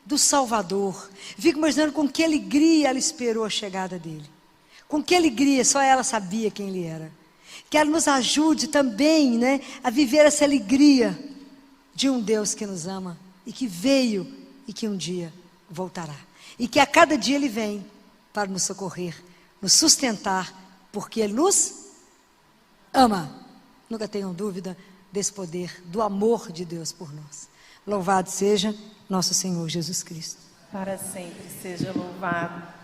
do Salvador. Fico imaginando com que alegria ela esperou a chegada dele. Com que alegria, só ela sabia quem ele era. Que ela nos ajude também, né, a viver essa alegria de um Deus que nos ama e que veio e que um dia voltará. E que a cada dia Ele vem para nos socorrer, nos sustentar, porque Ele nos ama. Nunca tenham dúvida, desse poder, do amor de Deus por nós. Louvado seja nosso Senhor Jesus Cristo. Para sempre seja louvado.